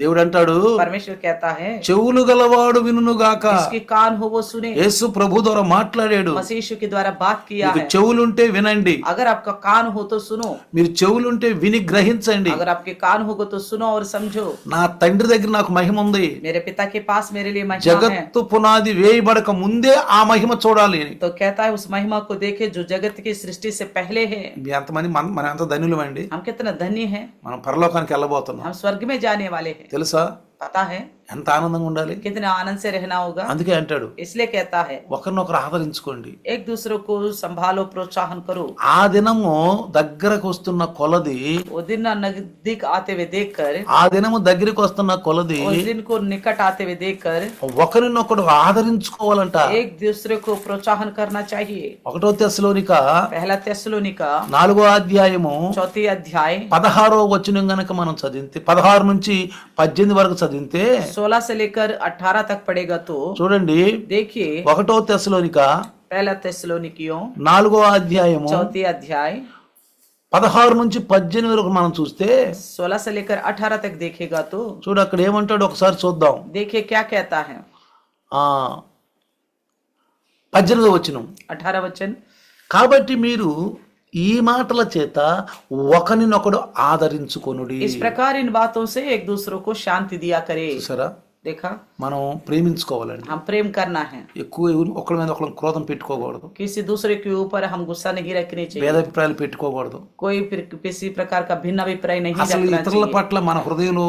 దేవుడు అంటాడు, परमेश्वर कहता है చెవులు గలవాడు వినుగాక. जिसके कान हो वो सुने। యేసు ప్రభు ద్వారా మాట్లాడాడు, मसीह यीशु के द्वारा बात किया మీకు है। చెవులుంటే వినండి, अगर आपका कान हो तो सुनो, మీరు చెవులుంటే విని గ్రహించండి. अगर आपके कान होगा तो सुनो और समझो। నా తండ్రి దగ్గర నాకు మహిమ ఉంది, मेरे पिता के पास मेरे लिए महिमा है। జగత్తు పునాది వేయబడక ముందే ఆ మహిమ చూడాలి. तो कहता है उस महिमा को देखे जो जगत की सृष्टि से पहले है। ఎంతమంది మనం ఎంత ధన్యులమండి, हम कितना धन्य हैं, మనం పరలోకానికి వెళ్ళబోతున్నాం. हम स्वर्ग में जाने वाले हैं। తెలుసా पता है ఎంత ఆనందంగా ఉండాలి. कितना आनंद से रहना होगा। అందుకే అంటాడు, इसलिए कहता है ఒకరినొకరు ఆదరించుకోండి. एक दूसरे को संभालो, प्रोत्साहन करो। ఆ దినము దగ్గరకు వస్తున్న కొలది, वो दिन नजदीक आते हुए देखकर, ఆ దినము దగ్గరికి వస్తున్న కొలది उस दिन को निकट आते हुए देखकर ఒకరినొకడు ఆదరించుకోవాలంట. एक दूसरे को प्रोत्साहन करना चाहिए। 1 తెస్సలోనిక पहला తెస్సలోనిక 4వ అధ్యాయము 4 अध्याय 16వ వచనం గనక మనం చదివితే 16 నుంచి 18 వరకు చదివితే 16 से लेकर 18 तक पड़ेगा। तो చూడండి, देखिए 1 తెస్సలోనిక पहला తెస్సలోనికిयों 4వ అధ్యాయము 4 अध्याय 16 నుంచి 18 వరకు మనం చూస్తే 16 से लेकर 18 तक देखेगा। तो చూడు అక్కడ ఏమంటాడు ఒకసారి చూద్దాం. देखिए क्या कहता है। 18వ వచనం, 18 वचन, కాబట్టి మీరు ఈ మాటల చేత ఒకరినొకడు ఆదరించుకొనుడి. इस प्रकार इन बातों से एक दूसरे को शांति दिया करे। చూసారా, देखा, మనం ప్రేమించుకోవాలండి. हम प्रेम करना है, ఎక్కువ ఒకరి మీద ఒకరు క్రోధం పెట్టుకోకూడదు, किसी दूसरे के ऊपर हम गुस्सा नहीं रखनी चाहिए, భేదాభిప్రాయాలు పెట్టుకోకూడదు. कोई किसी प्रकार का भिन्न अभिप्राय नहीं అసలు रखना ఇతరుల चाहिए। పట్ల మన హృదయంలో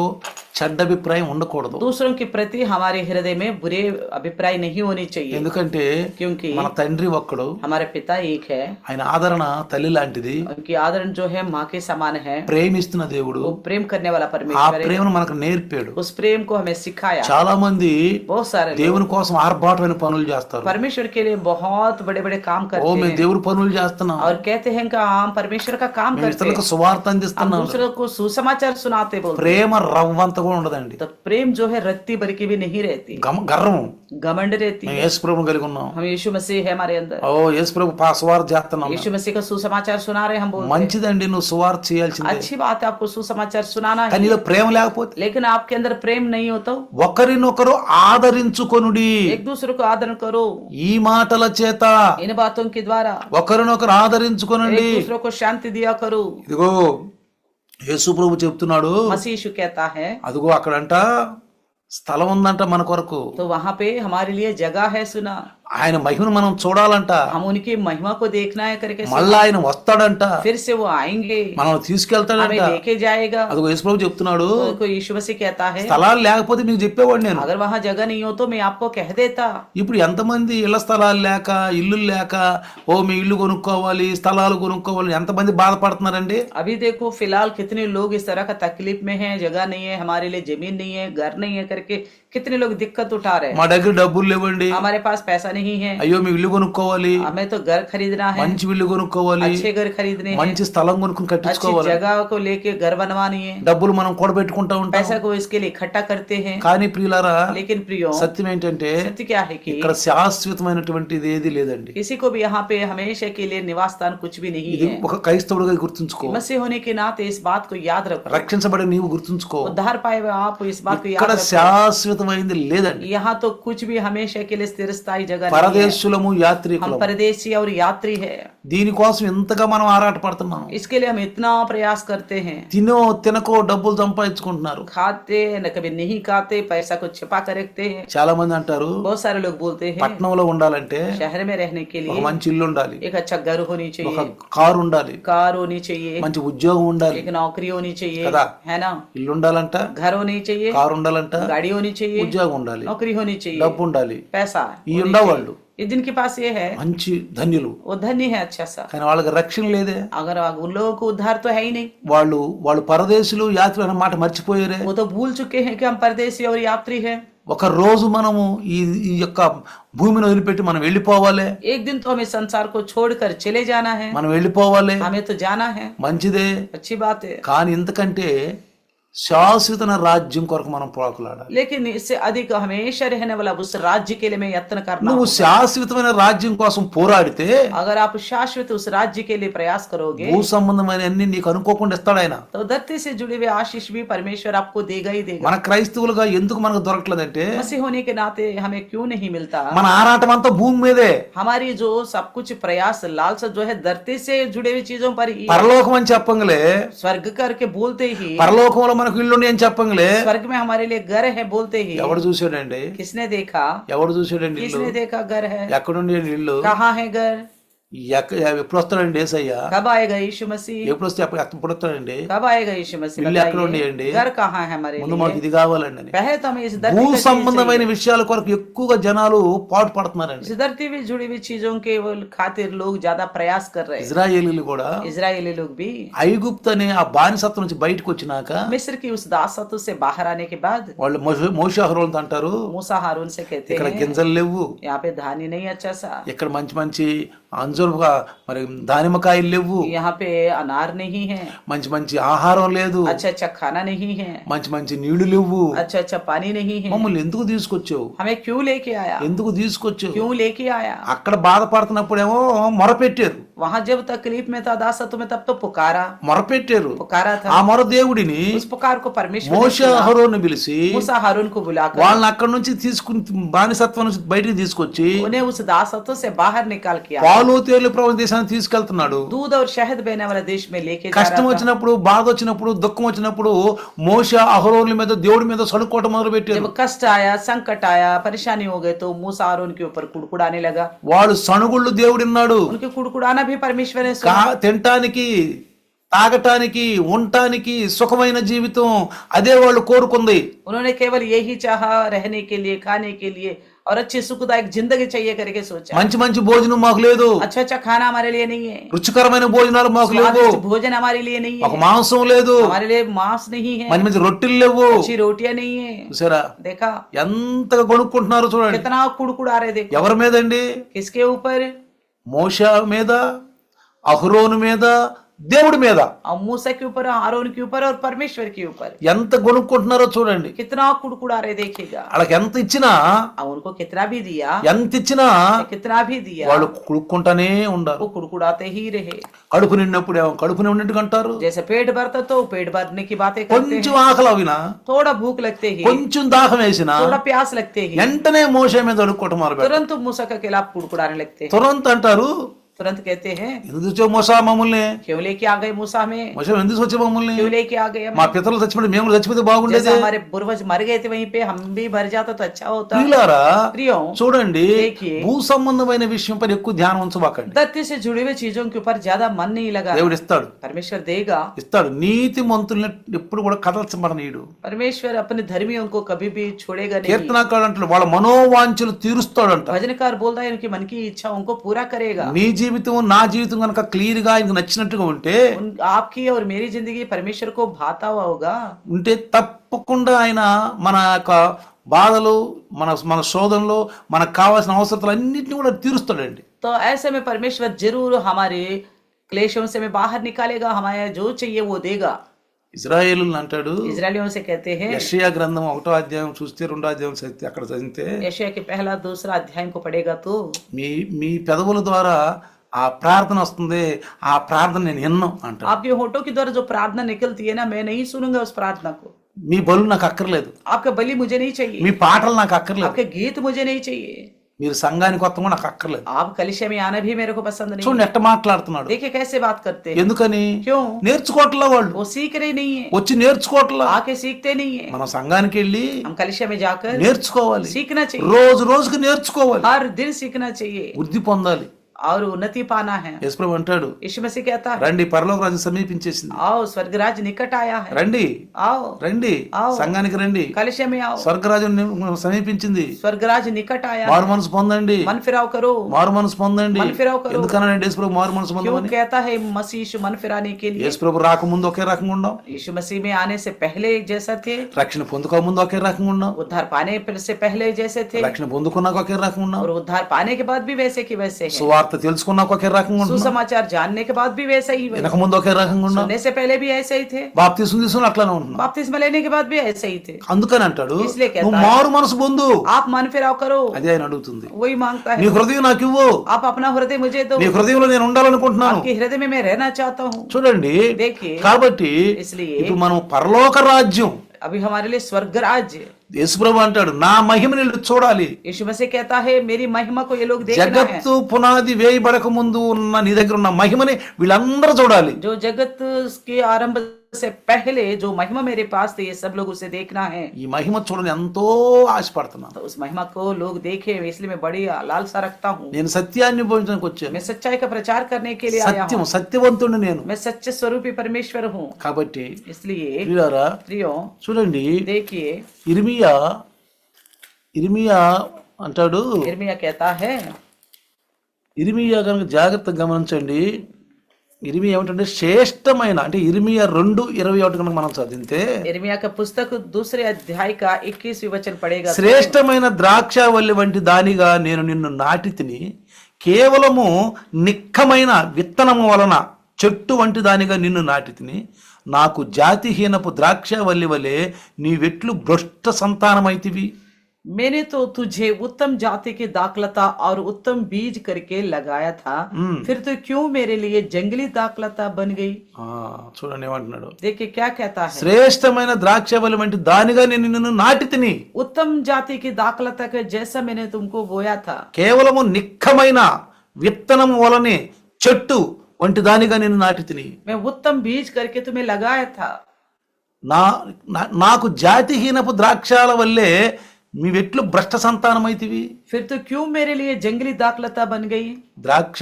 చెడ్డ అభిప్రాయం ఉండకూడదు. दूसरों के प्रति हमारे हृदय में बुरे अभिप्राय नहीं होनी चाहिए, ఎందుకంటే क्योंकि మన తండ్రి ఒక్కడు, हमारे पिता एक है, ఆయన ఆదరణ తల్లి లాంటిది, उनकी आदरण जो है माँ के समान है। ప్రేమిస్తున్న దేవుడు वो प्रेम करने वाला ఆ परमेश्वर है, ప్రేమను మనకు నేర్పాడు. उस प्रेम को हमें सिखाया। చాలా మంది बहुत सारे लोग దేవుని కోసం ఆర్భాటమైన పనులు చేస్తారు. परमेश्वर के लिए बहुत बड़े बड़े काम ఓ करते మేము हैं దేవుడి పనులు చేస్తున్నాం, और कहते हैं कि हम परमेश्वर का काम మేము करते ఇతరులకు हैं, సువార్త हम అందిస్తున్నాం. दूसरों को सुसमाचार सुनाते बोलते ప్రేమ రవ్వంత కూడా ఉండదండి. हैं। तो प्रेम जो है रत्ती भर की भी नहीं रहती, గర్వం. घमंड रहती మేము है। యేసు ప్రభువుని కలిగి ఉన్నాం, हम यीशु मसीह है हमारे अंदर, ఓ యేసు ప్రభు సువార్త చేస్తున్నాం. यीशु मसीह का सुसमाचार सुना रहे हैं, हम बोलते हैं మంచిదండి, నువ్వు సువార్త చేయాల్సిందే. अच्छी बात है, आपको सुसमाचार सुनाना కానీ है, నీలో ప్రేమ లేకపోతే लेकिन आपके अंदर प्रेम नहीं हो तो ఒకరినొకరు ఆదరించుకొనుడి. एक दूसरे को आदर करो। ఈ మాటల చేత इन बातों के द्वारा ఒకరినొకరు ఆదరించుకొనండి. एक दूसरे को शांति दिया करो। ఇదిగో యేసు ప్రభు చెప్తున్నాడు, मसीह यीशु कहता है, అదిగో అక్కడంట స్థలం ఉందంట మన కొరకు. तो वहां पे हमारे लिए जगह है, सुना, ఆయన మహిమను మనం చూడాలంట, हम उनकी महिमा को देखना है करके మళ్ళా ఆయన వస్తాడంట, फिर से वो आएंगे, మనం हमें తీసుకెళ్తాడంట. लेके जाएगा। అదిగో యేసుప్రభు చెప్తున్నాడు, तो यीशु मसीह कहता है స్థలాలు లేకపోతే నీకు చెప్పేవాడు నేను. अगर वहां जगह नहीं हो तो मैं आपको कह देता। ఇప్పుడు ఎంతమంది ఇళ్ల స్థలాలు లేక, ఇల్లు లేక, ఓ మీ ఇల్లు కొనుక్కోవాలి, స్థలాలు కొనుక్కోవాలి, ఎంతమంది బాధపడుతున్నారండి. अभी देखो फिलहाल कितने लोग इस तरह का तकलीफ में हैं, जगह नहीं है, हमारे लिए जमीन नहीं है, घर नहीं है करके कितने लोग दिक्कत उठा रहे మా हैं। దగ్గర డబ్బులు లేవండి, हमारे पास पैसा नहीं है, అయ్యో మీ ఇల్లు కొనుక్కోవాలి, हमें तो घर खरीदना है, మంచి ఇల్లు కొనుక్కోవాలి, अच्छे घर खरीदने हैं, మంచి స్థలం కొనుక్కుని अच्छी కట్టించుకోవాలి, जगह को लेके घर बनवानी है, డబ్బులు మనం కూడబెట్టుకుంటా ఉంటాం. पैसा को इसके लिए इकट्ठा करते हैं। కానీ ప్రియులారా, लेकिन प्रियो సత్యం ఏంటంటే सत्य क्या है कि ఇక్కడ శాశ్వతమైనటువంటిది ఏది లేదండి. किसी को भी यहाँ पे हमेशा के लिए निवास स्थान कुछ भी नहीं ఇది है। ఒక క్రైస్తవుడిగా గుర్తుంచుకో, मसीह होने के नाते इस बात को याद रखो, రక్షించబడి నీవు గుర్తుంచుకో, उद्धार पाए हुए आप इस बात को याद ఇక్కడ रखो। శాశ్వతమైంది లేదండి. यहाँ तो कुछ भी हमेशा के लिए स्थिर स्थायी जगह नहीं है। పరదేశులము, हम యాత్రికులము. परदेशी और यात्री है, దీనికోసం ఎంతగా మనం ఆరాటపడుతున్నాం. इसके लिए हम इतना प्रयास करते हैं, తినకో డబ్బులు సంపాదించుకుంటున్నారు. खाते न कभी नहीं खाते, पैसा को छिपा कर रखते हैं। చాలా మంది అంటారు, बहुत सारे लोग बोलते हैं పట్టణంలో ఉండాలంటే शहर में रहने के ఒక लिए మంచి ఇల్లు ఉండాలి, एक अच्छा घर होनी ఒక चाहिए, కారు ఉండాలి, कार होनी चाहिए, మంచి ఉద్యోగం ఉండాలి. एक नौकरी होनी चाहिए, కదా. है ना, ఇల్లు ఉండాలంట, घर होनी चाहिए, కారు ఉండాలంట, गाड़ी होनी चाहिए, ఉద్యోగం ఉండాలి, नौकरी होनी चाहिए, డబ్బు ఉండాలి. पैसा ఈ होनी ఉండేవాళ్ళు चाहिए। ये जिनके पास ये है మంచి ధన్యులు, वो धन्य है अच्छा सा। కానీ వాళ్ళకి రక్షణ లేదే. अगर उन लोगों को उद्धार तो है ही नहीं, వాళ్ళు పరదేశులు, యాత్రి అన్న మాట మర్చిపోయారే. वो तो भूल चुके हैं कि हम परदेशी और यात्री हैं। ఒక రోజు మనము ఈ యొక్క భూమిని వదిలిపెట్టి మనం వెళ్ళిపోవాలి, एक दिन तो हमें संसार को छोड़कर चले जाना है, మనం వెళ్ళిపోవాలి. हमें तो जाना है, మంచిదే, अच्छी बात है। కానీ ఇంతకంటే శాశ్వత రాజ్యం కొరకు మనం పోరాడాలి. लेकिन इससे अधिक हमेशा रहने वाला उस राज्य के लिए मैं यत्न करना నువ్వు होगा। శాశ్వతమైన రాజ్యం కోసం పోరాడితే अगर आप शाश्वत उस राज्य के लिए प्रयास करोगे భూ సంబంధమైన అన్ని నీకు అనుకోకుండా ఇస్తాడు ఆయన. तो धरती से जुड़े हुए आशीष भी परमेश्वर आपको देगा ही देगा। మన క్రైస్తవులుగా ఎందుకు మనకు దొరకలేదంటే मसीह होने के नाते हमें क्यों नहीं मिलता? మన ఆరాటం అంతా భూమి మీదే. हमारी जो सब कुछ प्रयास लालसा जो है धरती से जुड़े हुई चीजों पर ही। పరలోకం అని చెప్పంగలే, स्वर्ग करके बोलते ही, పరలోకంలో మనకు ఇల్లు అని చెప్పంగలే, स्वर्ग में हमारे लिए घर है बोलते ही, ఎవడు చూసాడండి? किसने देखा? ఎవడు చూసాడండి ఇల్లు? किसने देखा घर है? ఎక్కడుండి ఇల్లు? कहाँ है घर? ఎప్పుడు వస్తాడండి యేసయ్య? कब आएगा यीशु मसीह? ఎప్పుడు వస్తాడండి? कब आएगा यीशु मसीह? ఇల్లు ఎక్కడ बताइए। ఉండేయండి? घर कहाँ है हमारे ముందు लिए? మాకు ఇది కావాలండి అని. पहले तो हमें इस భూ धरती का चीज సంబంధమైన चाहिए। విషయాల కొరకు ఎక్కువగా జనాలు పాటు పడుతున్నారండి. इस धरती में जुड़ी हुई चीजों के वो खातिर लोग ज्यादा प्रयास कर रहे हैं। ఇజ్రాయేలీలు కూడా इजरायली लोग भी ఐగుప్తు అనే ఆ బానిసత్వం నుంచి బయటకు వచ్చినాక मिस्र की उस दासत्व से बाहर आने के बाद వాళ్ళు మోషే అహరోనుతో అంటారు, मूसा हारून से कहते ఇక్కడ हैं గింజలు లేవు, यहाँ पे धान्य नहीं अच्छा सा, ఇక్కడ మంచి మంచి అంజూరుగా మరి దానిమ్మకాయలు లేవు, यहाँ पे अनार नहीं है, మంచి మంచి ఆహారం లేదు, अच्छा अच्छा खाना नहीं है, మంచి మంచి నీళ్లు లేవు. अच्छा अच्छा पानी नहीं है। మమ్మల్ని ఎందుకు తీసుకొచ్చావు? हमें क्यों लेके आया? ఎందుకు తీసుకొచ్చావు? क्यों लेके आया? అక్కడ బాధపడుతున్నప్పుడేమో మొరపెట్టారు, वहां जब तकलीफ में था दासत्व में तब तो पुकारा మొరపెట్టారు. था। ఆ మొర దేవుడిని उस पुकार को परमेश्वर ने మోషే सुना। అహరోను పిలిచి मूसा हारून को बुलाकर వాళ్ళని అక్కడ నుంచి తీసుకుని బానిసత్వం నుంచి బయటికి తీసుకొచ్చి उन्हें उस दासत्व से बाहर निकाल के आया। పాలు తేలు ప్రపంచ దేశానికి తీసుకెళ్తున్నాడు. दूध और शहद बहने वाला देश में लेके जा కష్టం रहा था। వచ్చినప్పుడు, బాధ వచ్చినప్పుడు, దుఃఖం వచ్చినప్పుడు మోషే అహరోనుల మీద దేవుడి మీద సడుకోవటం మొదలు పెట్టారు. जब कष्ट आया, संकट आया, परेशानी हो गए तो मूसा हारून के ऊपर कुड़कुड़ाने लगा। వాళ్ళు సణుగుళ్ళు దేవుడిన్నాడు. उनके कुड़कुड़ाना भी परमेश्वर ने सुना। తినటానికి, తాగటానికి, ఉండటానికి సుఖమైన జీవితం అదే వాళ్ళు కోరుకుంది. उन्होंने केवल यही चाहा, रहने के लिए, खाने के लिए और अच्छी सुखदायक जिंदगी चाहिए करके सोचा। మంచి మంచి భోజనం మాకు లేదు, अच्छा अच्छा खाना हमारे लिए नहीं है, రుచికరమైన భోజనాలు మాకు లేవు, स्वादिष्ट भोजन हमारे लिए नहीं ఒక है, మాంసం లేదు, हमारे लिए मांस नहीं है, మంచి మంచి రొట్టెలు లేవు. अच्छी रोटियां नहीं है। చూసారా देखा ఎంతగా కొనుక్కుంటున్నారు చూడండి. कितना कुड़कुड़ा रहे, देखो ఎవరి మీదండి? किसके ऊपर? మోషే మీద, అహరోను మీద, దేవుడి మీద. और मूसा के ऊपर, हारून के ऊपर और परमेश्वर के ऊपर ఎంత కొనుక్కుంటున్నారో చూడండి. कितना कुड़कुड़ा रहे देखिएगा। వాళ్ళకి ఎంత ఇచ్చినా, और उनको कितना भी दिया, ఎంత ఇచ్చినా कितना भी दिया, వాళ్ళు కొనుక్కుంటానే ఉండారు. वो कुड़कुड़ाते ही रहे। కడుపు నిండినప్పుడు ఏమో కడుపు నిండినట్టు అంటారు, जैसे पेट भरता तो पेट भरने की बातें करते కొంచెం हैं, ఆకలి అవినా, थोड़ा भूख लगते ही, కొంచెం దాహం వేసినా थोड़ा प्यास लगते ही వెంటనే మోషే మీద అడుక్కోవటం మొదలు పెట్టారు. तुरंत मूसा के खिलाफ कुड़कुड़ाने लगते हैं। తురంత్ అంటారు, तुरंत कहते हैं ఎందుకు తెచ్చావు మోసా మమ్మల్ని? क्यों लेके आ गए मूसा में, మోసా ఎందుకు వచ్చావు మమ్మల్ని? क्यों लेके आ गए మా हमें? పితరులు చచ్చిపోతే మేము కూడా చచ్చిపోతే బాగుండేది. जैसे हमारे पूर्वज मर गए थे वहीं पे हम भी मर जाता तो अच्छा होता। ప్రియులారా प्रियो, చూడండి, देखिए, భూ సంబంధమైన విషయం పైన ఎక్కువ ధ్యానం ఉంచబాకండి. धरती से जुड़े हुए चीजों के ऊपर ज्यादा मन नहीं लगा। దేవుడు ఇస్తాడు परमेश्वर देगा। ఇస్తాడు. నీతి మంతుల్ని ఎప్పుడు కూడా కదల్చబడనీయుడు. परमेश्वर अपने धर्मियों को कभी भी छोड़ेगा नहीं। కీర్తనకారుడు అంటాడు వాళ్ళ మనోవాంఛలు తీరుస్తాడంట. भजनकार बोलता है उनकी मन की इच्छाओं को पूरा करेगा। నీ జీవితం నా జీవితం కనుక క్లియర్ గా ఆయనకు నచ్చినట్టుగా ఉంటే आपकी और मेरी जिंदगी परमेश्वर को भाता हुआ होगा ఉంటే తప్పకుండా ఆయన మన యొక్క బాధలు, మన మన శోధనలు, మనకు కావాల్సిన అవసరాలు అన్నింటినీ కూడా తీరుస్తాడండి. तो ऐसे में परमेश्वर जरूर हमारे क्लेशों से में बाहर निकालेगा, हमारे जो चाहिए वो देगा। ఇజ్రాయేలుని అంటాడు, इजरायलियों से कहते हैं, యెషయా గ్రంథం 1వ అధ్యాయం చూస్తే 2వ అధ్యాయం చదివితే అక్కడ చదివితే यशायाह के पहला दूसरा अध्याय को पढ़ेगा तो మీ మీ పెదవుల ద్వారా ఆ ప్రార్థన వస్తుంది, ఆ ప్రార్థన నేను విన్ను అంటాడు. आपके होठों के द्वारा जो प्रार्थना निकलती है ना, मैं नहीं सुनूंगा उस प्रार्थना को। మీ బలు నాకు అక్కర్లేదు, आपका बलि मुझे नहीं चाहिए, మీ పాటలు నాకు అక్కర్లేదు, आपके गीत मुझे नहीं चाहिए, మీరు సంఘానికి కొత్త కూడా నాకు అక్కర్లేదు. आप कलिशा में आना भी मेरे को पसंद नहीं। చూడండి ఎట్ట మాట్లాడుతున్నాడు. देखिए कैसे बात करते हैं। ఎందుకని? क्यों? నేర్చుకోవట్లా వాళ్ళు, वो सीख रहे नहीं है, వచ్చి నేర్చుకోవట్లా. आके सीखते नहीं है। మనం సంఘానికి వెళ్ళి हम कलिशा में जाकर నేర్చుకోవాలి, सीखना चाहिए, రోజు రోజుకి నేర్చుకోవాలి, हर दिन सीखना चाहिए వృద్ధి పొందాలి. और उन्नति पाना है। యేసుప్రభు అంటాడు, यीशु मसीह कहता है, రండి పరలోక రాజ్యం సమీపించేసింది, आओ स्वर्गराज निकट आया है, రండి आओ రండి आओ సంఘానికి రండి, कलिशा में आओ, స్వర్గరాజ్యం సమీపించింది, स्वर्गराज निकट आया है, మారు మనసు పొందండి, मन फिराव करो, మారు మనసు పొందండి. मन फिराव करो। ఎందుకనండి యేసుప్రభు మారు మనసు क्यों పొందమని? कहता है मसीह यीशु मन फिराने के लिए? యేసుప్రభు రాకముందు ఒకే రకంగా ఉండం, यीशु मसीह में आने से पहले एक जैसा थे, రక్షణ పొందుకోకముందు ఒకే రకంగా ఉండం, उद्धार पाने से पहले जैसे थे, రక్షణ పొందుకున్నాక ఒకే రకంగా ఉన్నాం, और उद्धार पाने के बाद भी वैसे की वैसे हैं। సువార్త తెలుసుకున్నాక ఒకే రకంగా ఉంటున్నాం, सुसमाचार जानने के बाद भी वैसा ही है, వెనక ముందు ఒకే రకంగా ఉన్నాం, सुनने से पहले भी ऐसे ही थे, బాప్తిస్మం తీసుకుని అట్లానే ఉంటున్నాం. बपतिस्मा लेने के बाद भी ऐसे ही थे। అందుకని అంటాడు, इसलिए कहता నువ్వు है, మారు మనసు పొందు. आप मन फिराव करो, అదే ఆయన అడుగుతుంది. वही मांगता నీ है, హృదయం నాకు ఇవ్వు, आप अपना हृदय मुझे दो, నీ హృదయంలో నేను ఉండాలనుకుంటున్నాను. आपके हृदय में मैं रहना चाहता हूँ। చూడండి, देखिए, కాబట్టి इसलिए ఇప్పుడు మనం పరలోక రాజ్యం, अभी हमारे लिए स्वर्ग राज्य, యేసుప్రభు అంటాడు నా మహిమని వీళ్ళు చూడాలి. यीशु मसीह कहता है मेरी महिमा को ये लोग देखना है। జగత్తు పునాది వేయబడక ముందు ఉన్న నీ దగ్గర ఉన్న మహిమని వీళ్ళందరూ చూడాలి. जो जगत के आरंभ से पहले जो महिमा मेरे पास थी, ये सब लोग उसे देखना है। ఈ మహిమ చూడని ఎంతో ఆశపడుతున్నాను. तो उस महिमा को लोग देखे, इसलिए मैं बड़ी लालसा रखता हूँ। నేను సత్యాన్ని బోధించడానికి వచ్చాను. मैं सच्चाई का प्रचार करने के लिए आया సత్యం हूँ। సత్యవంతుడిని నేను. मैं सच्चे स्वरूपी परमेश्वर हूँ। కాబట్టి इसलिए ప్రియులారా प्रियो చూడండి, देखिए, ఇర్మియా అంటాడు, यिर्मयाह कहता है, ఇర్మియా కనుక జాగ్రత్తగా గమనించండి. ఇర్మియా ఏమిటంటే శ్రేష్టమైన, అంటే ఇర్మియా 2:21 కనుక మనం చదివితే यिर्मयाह का पुस्तक दूसरे अध्याय का 21वीं वचन पढ़ेगा। శ్రేష్టమైన ద్రాక్షావల్లి వంటి దానిగా నేను నిన్ను నాటితిని, కేవలము నిక్కమైన విత్తనము వలన చెట్టు వంటి దానిగా నిన్ను నాటితిని, నాకు జాతిహీనపు ద్రాక్షావల్లి వలె నీవెట్లు భ్రష్ట సంతానమైతివి. मैंने तो तुझे उत्तम जाति की दाखलता और उत्तम बीज करके लगाया था, फिर तो क्यों मेरे लिए जंगली दाखलता बन गई? చూడండి ఏమంటున్నాడు. देखिए क्या कहता है, శ్రేష్టమైన ద్రాక్షావల్లి వంటి దానిగా నేను నిన్ను నాటితిని, उत्तम जाति की दाखलता के जैसा मैंने तुमको बोया था, కేవలము నిక్కమైన విత్తనము వలనే చెట్టు వంటి దానిగా నేను నాటితిని, मैं उत्तम बीज करके तुम्हें लगाया था। నాకు జాతిహీనపు ద్రాక్షాల వల్లే మీవెట్లు భ్రష్ట సంతానమైతివి. फिर तो क्यों मेरे लिए जंगली दाखलता बन गई? ద్రాక్ష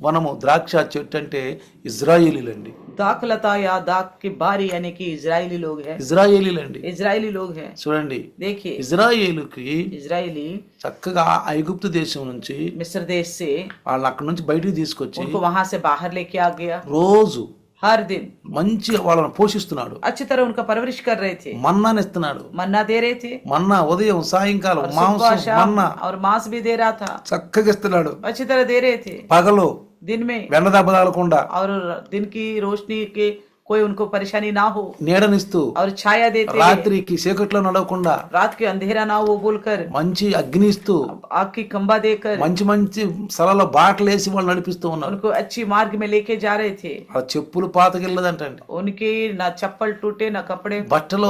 వనము, ద్రాక్ష చెట్టు అంటే ఇజ్రాయేలీలండి. दाखलता या दाख की बारी यानी कि इजरायली लोग हैं, ఇజ్రాయేలీలండి. इजरायली लोग हैं। చూడండి, देखिए ఇజ్రాయేలుకి इजरायली చక్కగా ఐగుప్తు దేశం నుంచి मिस्र देश से వాళ్ళని అక్కడి నుంచి బయటికి తీసుకొచ్చి उनको वहां से बाहर लेके आ गया, రోజు हर दिन మంచి వాళ్ళని పోషిస్తున్నాడు, अच्छी तरह उनका परवरिश कर रहे थे, మన్నాని ఇస్తున్నాడు. मन्ना दे रहे थे, మన్నా ఉదయం సాయంకాలం और మాంసం सुबह शाम మన్నా और मांस भी दे रहा था, చక్కగా ఇస్తున్నాడు. अच्छी तरह दे रहे थे। పగలు दिन में వెండ దెబ్బ తగలకుండా और दिन की रोशनी के कोई उनको परेशानी ना हो నీడనిస్తూ और छाया देते हैं, రాత్రికి చీకట్లో నడవకుండా रात के अंधेरा ना हो बोलकर, మంచి అగ్ని ఇస్తూ आग की खंबा देकर మంచి మంచి స్థలాల్లో బాటలు వేసి వాళ్ళు నడిపిస్తూ ఉన్నారు. उनको अच्छी मार्ग में लेके जा रहे थे. ఆ చెప్పులు పాతకెళ్ళదంటండి, उनके ना चप्पल टूटे ना कपड़े బట్టలు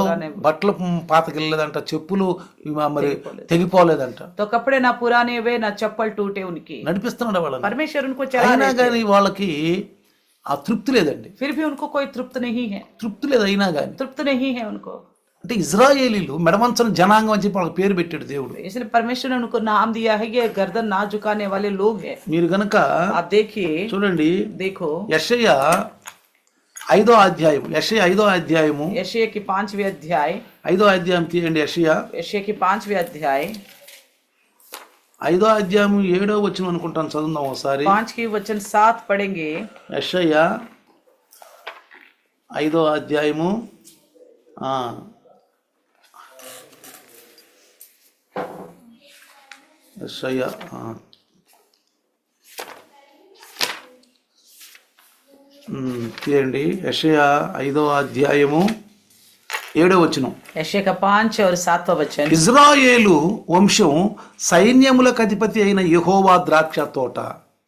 పాతకెళ్ళదంట, చెప్పులు మరి తెగిపోలేదంట. तो कपड़े ना पुराने हुए ना चप्पल टूटे उनकी. నడిపిస్తున్నాడు వాళ్ళని. परमेश्वर उनको चला అయినా रहे थे. కానీ వాళ్ళకి ఆ తృప్తి లేదండి, फिर भी उनको कोई तृप्त नहीं है, తృప్తి లేదు. అయినా కానీ तृप्त नहीं है उनको. అంటే ఇజ్రాయేలీలు మెడవంచని జనాంగం అని చెప్పి వాళ్ళకి పేరు పెట్టాడు దేవుడు. इसलिए परमेश्वर ने उनको नाम दिया है, ये गर्दन ना झुकाने वाले लोग हैं. మీరు గనక आप देखिए, చూడండి, देखो యెషయా 5వ అధ్యాయం, యెషయా 5వ అధ్యాయము, यशायाह की 5वें अध्याय, 5వ అధ్యాయం తీయండి. యెషయా यशायाह की 5वें अध्याय 5వ అధ్యాయం 7వ వచనం అనుకుంటాను, చదువుదాం ఒకసారి. 5 की वचन 7 पढ़ेंगे. యెషయా 5వ అధ్యాయము యెషయా తీయండి. యెషయా 5వ అధ్యాయము 7వ వచనం. यशायाह का 5 और 7वां वचन. ఇజ్రాయేలు వంశం సైన్యములకు అధిపతి అయిన యెహోవా ద్రాక్ష తోట.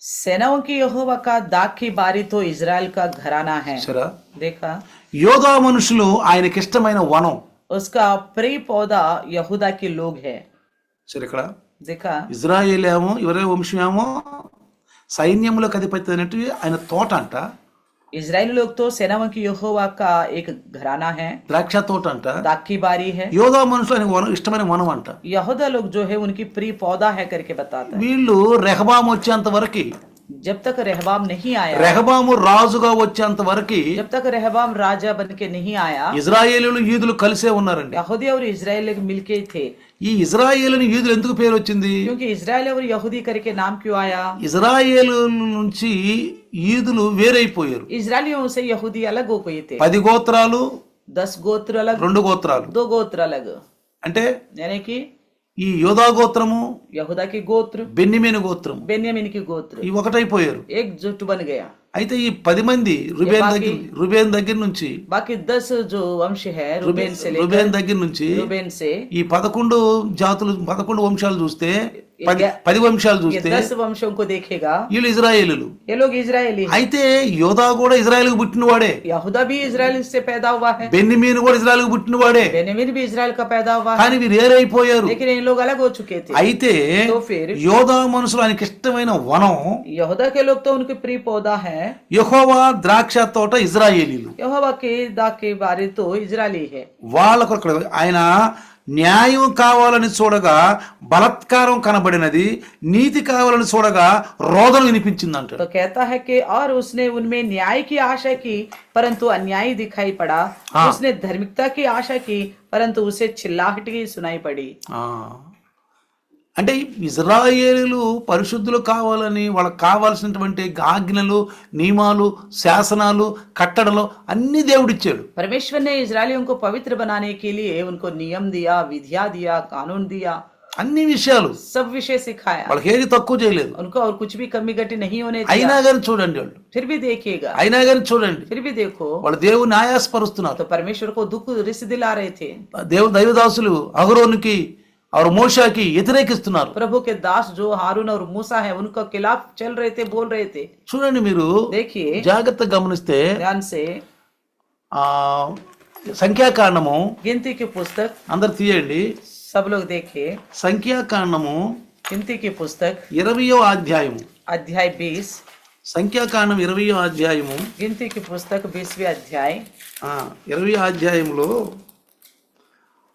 सेनाओं की यहोवा का दाख की बारी तो इजराइल का घराना है. సరే, देखा, యోధా మనుషులు ఆయనకిష్టమైన వనం. उसका प्रिय पौधा यहूदा के लोग है. సరే, ఇక్కడ देखा, ఇజ్రాయేల్ ఏమో, ఎవరే వంశం ఏమో సైన్యములకు అధిపతి అయినట్టు ఆయన తోట అంట. इजराइली लोग तो सेनाओं की यहोवा का एक घराना है, ద్రాక్ష తోట అంట. दाख की बारी है. యోధా మనుషులు ఆయనకు వనం, ఇష్టమైన వనం అంట. यहूदा लोग जो है उनकी प्रिय पौधा है करके बताता है. వీళ్ళు రెహబాము వచ్చేంత వరకు, जब तक रहबाम नहीं आया, రెహబాము రాజుగా వచ్చేంత వరకు जब तक रहबाम राजा बन के नहीं आया, ఇజ్రాయేలీలు యూదులు కలిసే ఉన్నారండి. यहूदी और इजराइल लोग मिलके थे. ఈ ఇజ్రాయేలుని యూదులు ఎందుకు పేరు వచ్చింది? क्योंकि इजराइल और यहूदी करके नाम क्यों आया? ఇజ్రాయేలు నుంచి యూదులు వేరైపోయారు. इजरायलियों से यहूदी अलग हो गए थे. 10 గోత్రాలు, 10 गोत्र अलग, 2 గోత్రాలు. 2 गोत्र अलग. అంటే यानी कि ఈ యోధా గోత్రము, यहूदा की गोत्र, బెన్యమీను గోత్రము, बेन्यामीन की गोत्र ఈ ఒకటైపోయారు. एक जुट बन गया. అయితే ఈ 10 మంది రుబేన్ దగ్గర నుంచి, बाकी 10 जो वंश है रूबेन से लेकर, రుబేన్ దగ్గర నుంచి रूबेन से ఈ 11 జాతులు, 11 వంశాలు చూస్తే, 10 వంశాలు ये చూస్తే 10 वंशों को देखेगा, వీళ్ళు ఇజ్రాయేలీలు. ये लोग इजरायली हैं. అయితే యోధా కూడా ఇజ్రాయేల్కి పుట్టినవాడే, यहूदा भी इजराइल से पैदा हुआ है, బెన్యమీను కూడా ఇజ్రాయేల్కి పుట్టినవాడే. बेन्यामीन भी इजराइल का पैदा हुआ है, కానీ వీరు వేరైపోయారు. लेकिन इन लोग अलग हो चुके थे. అయితే तो फिर యోధా మనుషులు ఆయనకి ఇష్టమైన వనం, यहूदा के लोग तो उनके प्रिय पौधा है, యెహోవా ద్రాక్ష తోట ఇజ్రాయేలీలు. यहोवा के दाख के बारे तो इजरायली है. వాళ్ళ కొరకు ఆయన న్యాయం కావాలని చూడగా బలత్కారం కనబడినది, నీతి కావాలని చూడగా రోదన వినిపించింది అంటాడు. तो कहता है कि और उसने उनमें न्याय की आशा की परंतु अन्याय दिखाई पड़ा. उसने धार्मिकता की आशा की परंतु उसे चिल्लाहट की सुनाई पड़ी. అంటే ఇజ్రాయేలీలు పరిశుద్ధులు కావాలని, వాళ్ళకి కావాల్సినటువంటి ఆజ్ఞలు, నియమాలు, శాసనాలు, కట్టడలు అన్ని దేవుడిచ్చాడు. परमेश्वर ने इजरायलियों को पवित्र बनाने के लिए उनको नियम दिया, विधिया दिया, कानून दिया, అన్ని విషయాలు सब विषय सिखाया. వాళ్ళకి ఏది తక్కువ చేయలేదు. उनको और कुछ भी कमी घटी नहीं होने అయినా दिया. కానీ చూడండి, వాళ్ళు फिर भी देखिएगा, అయినా కానీ చూడండి, फिर भी देखो, వాళ్ళు దేవుని ఆయాసపరుస్తున్నారు. तो परमेश्वर को दुख रिस दिला रहे थे. దైవదాసులు అహరోనుకి, और మోషాకి వ్యతిరేకిస్తున్నారు. प्रभु के दास जो हारून और मूसा है उनका खिलाफ चल रहे थे, बोल रहे थे. చూడండి, మీరు देखिए జాగ్రత్తగా గమనిస్తే ध्यान से, సంఖ్యాకాండము, गिनती की पुस्तक, అందరు తీయండి, सब लोग देखिए, సంఖ్యాకాండము गिनती की पुस्तक 20వ అధ్యాయము, अध्याय 20, సంఖ్యాకాండం 20వ అధ్యాయము, गिनती की पुस्तक 20वें अध्याय. 20వ అధ్యాయంలో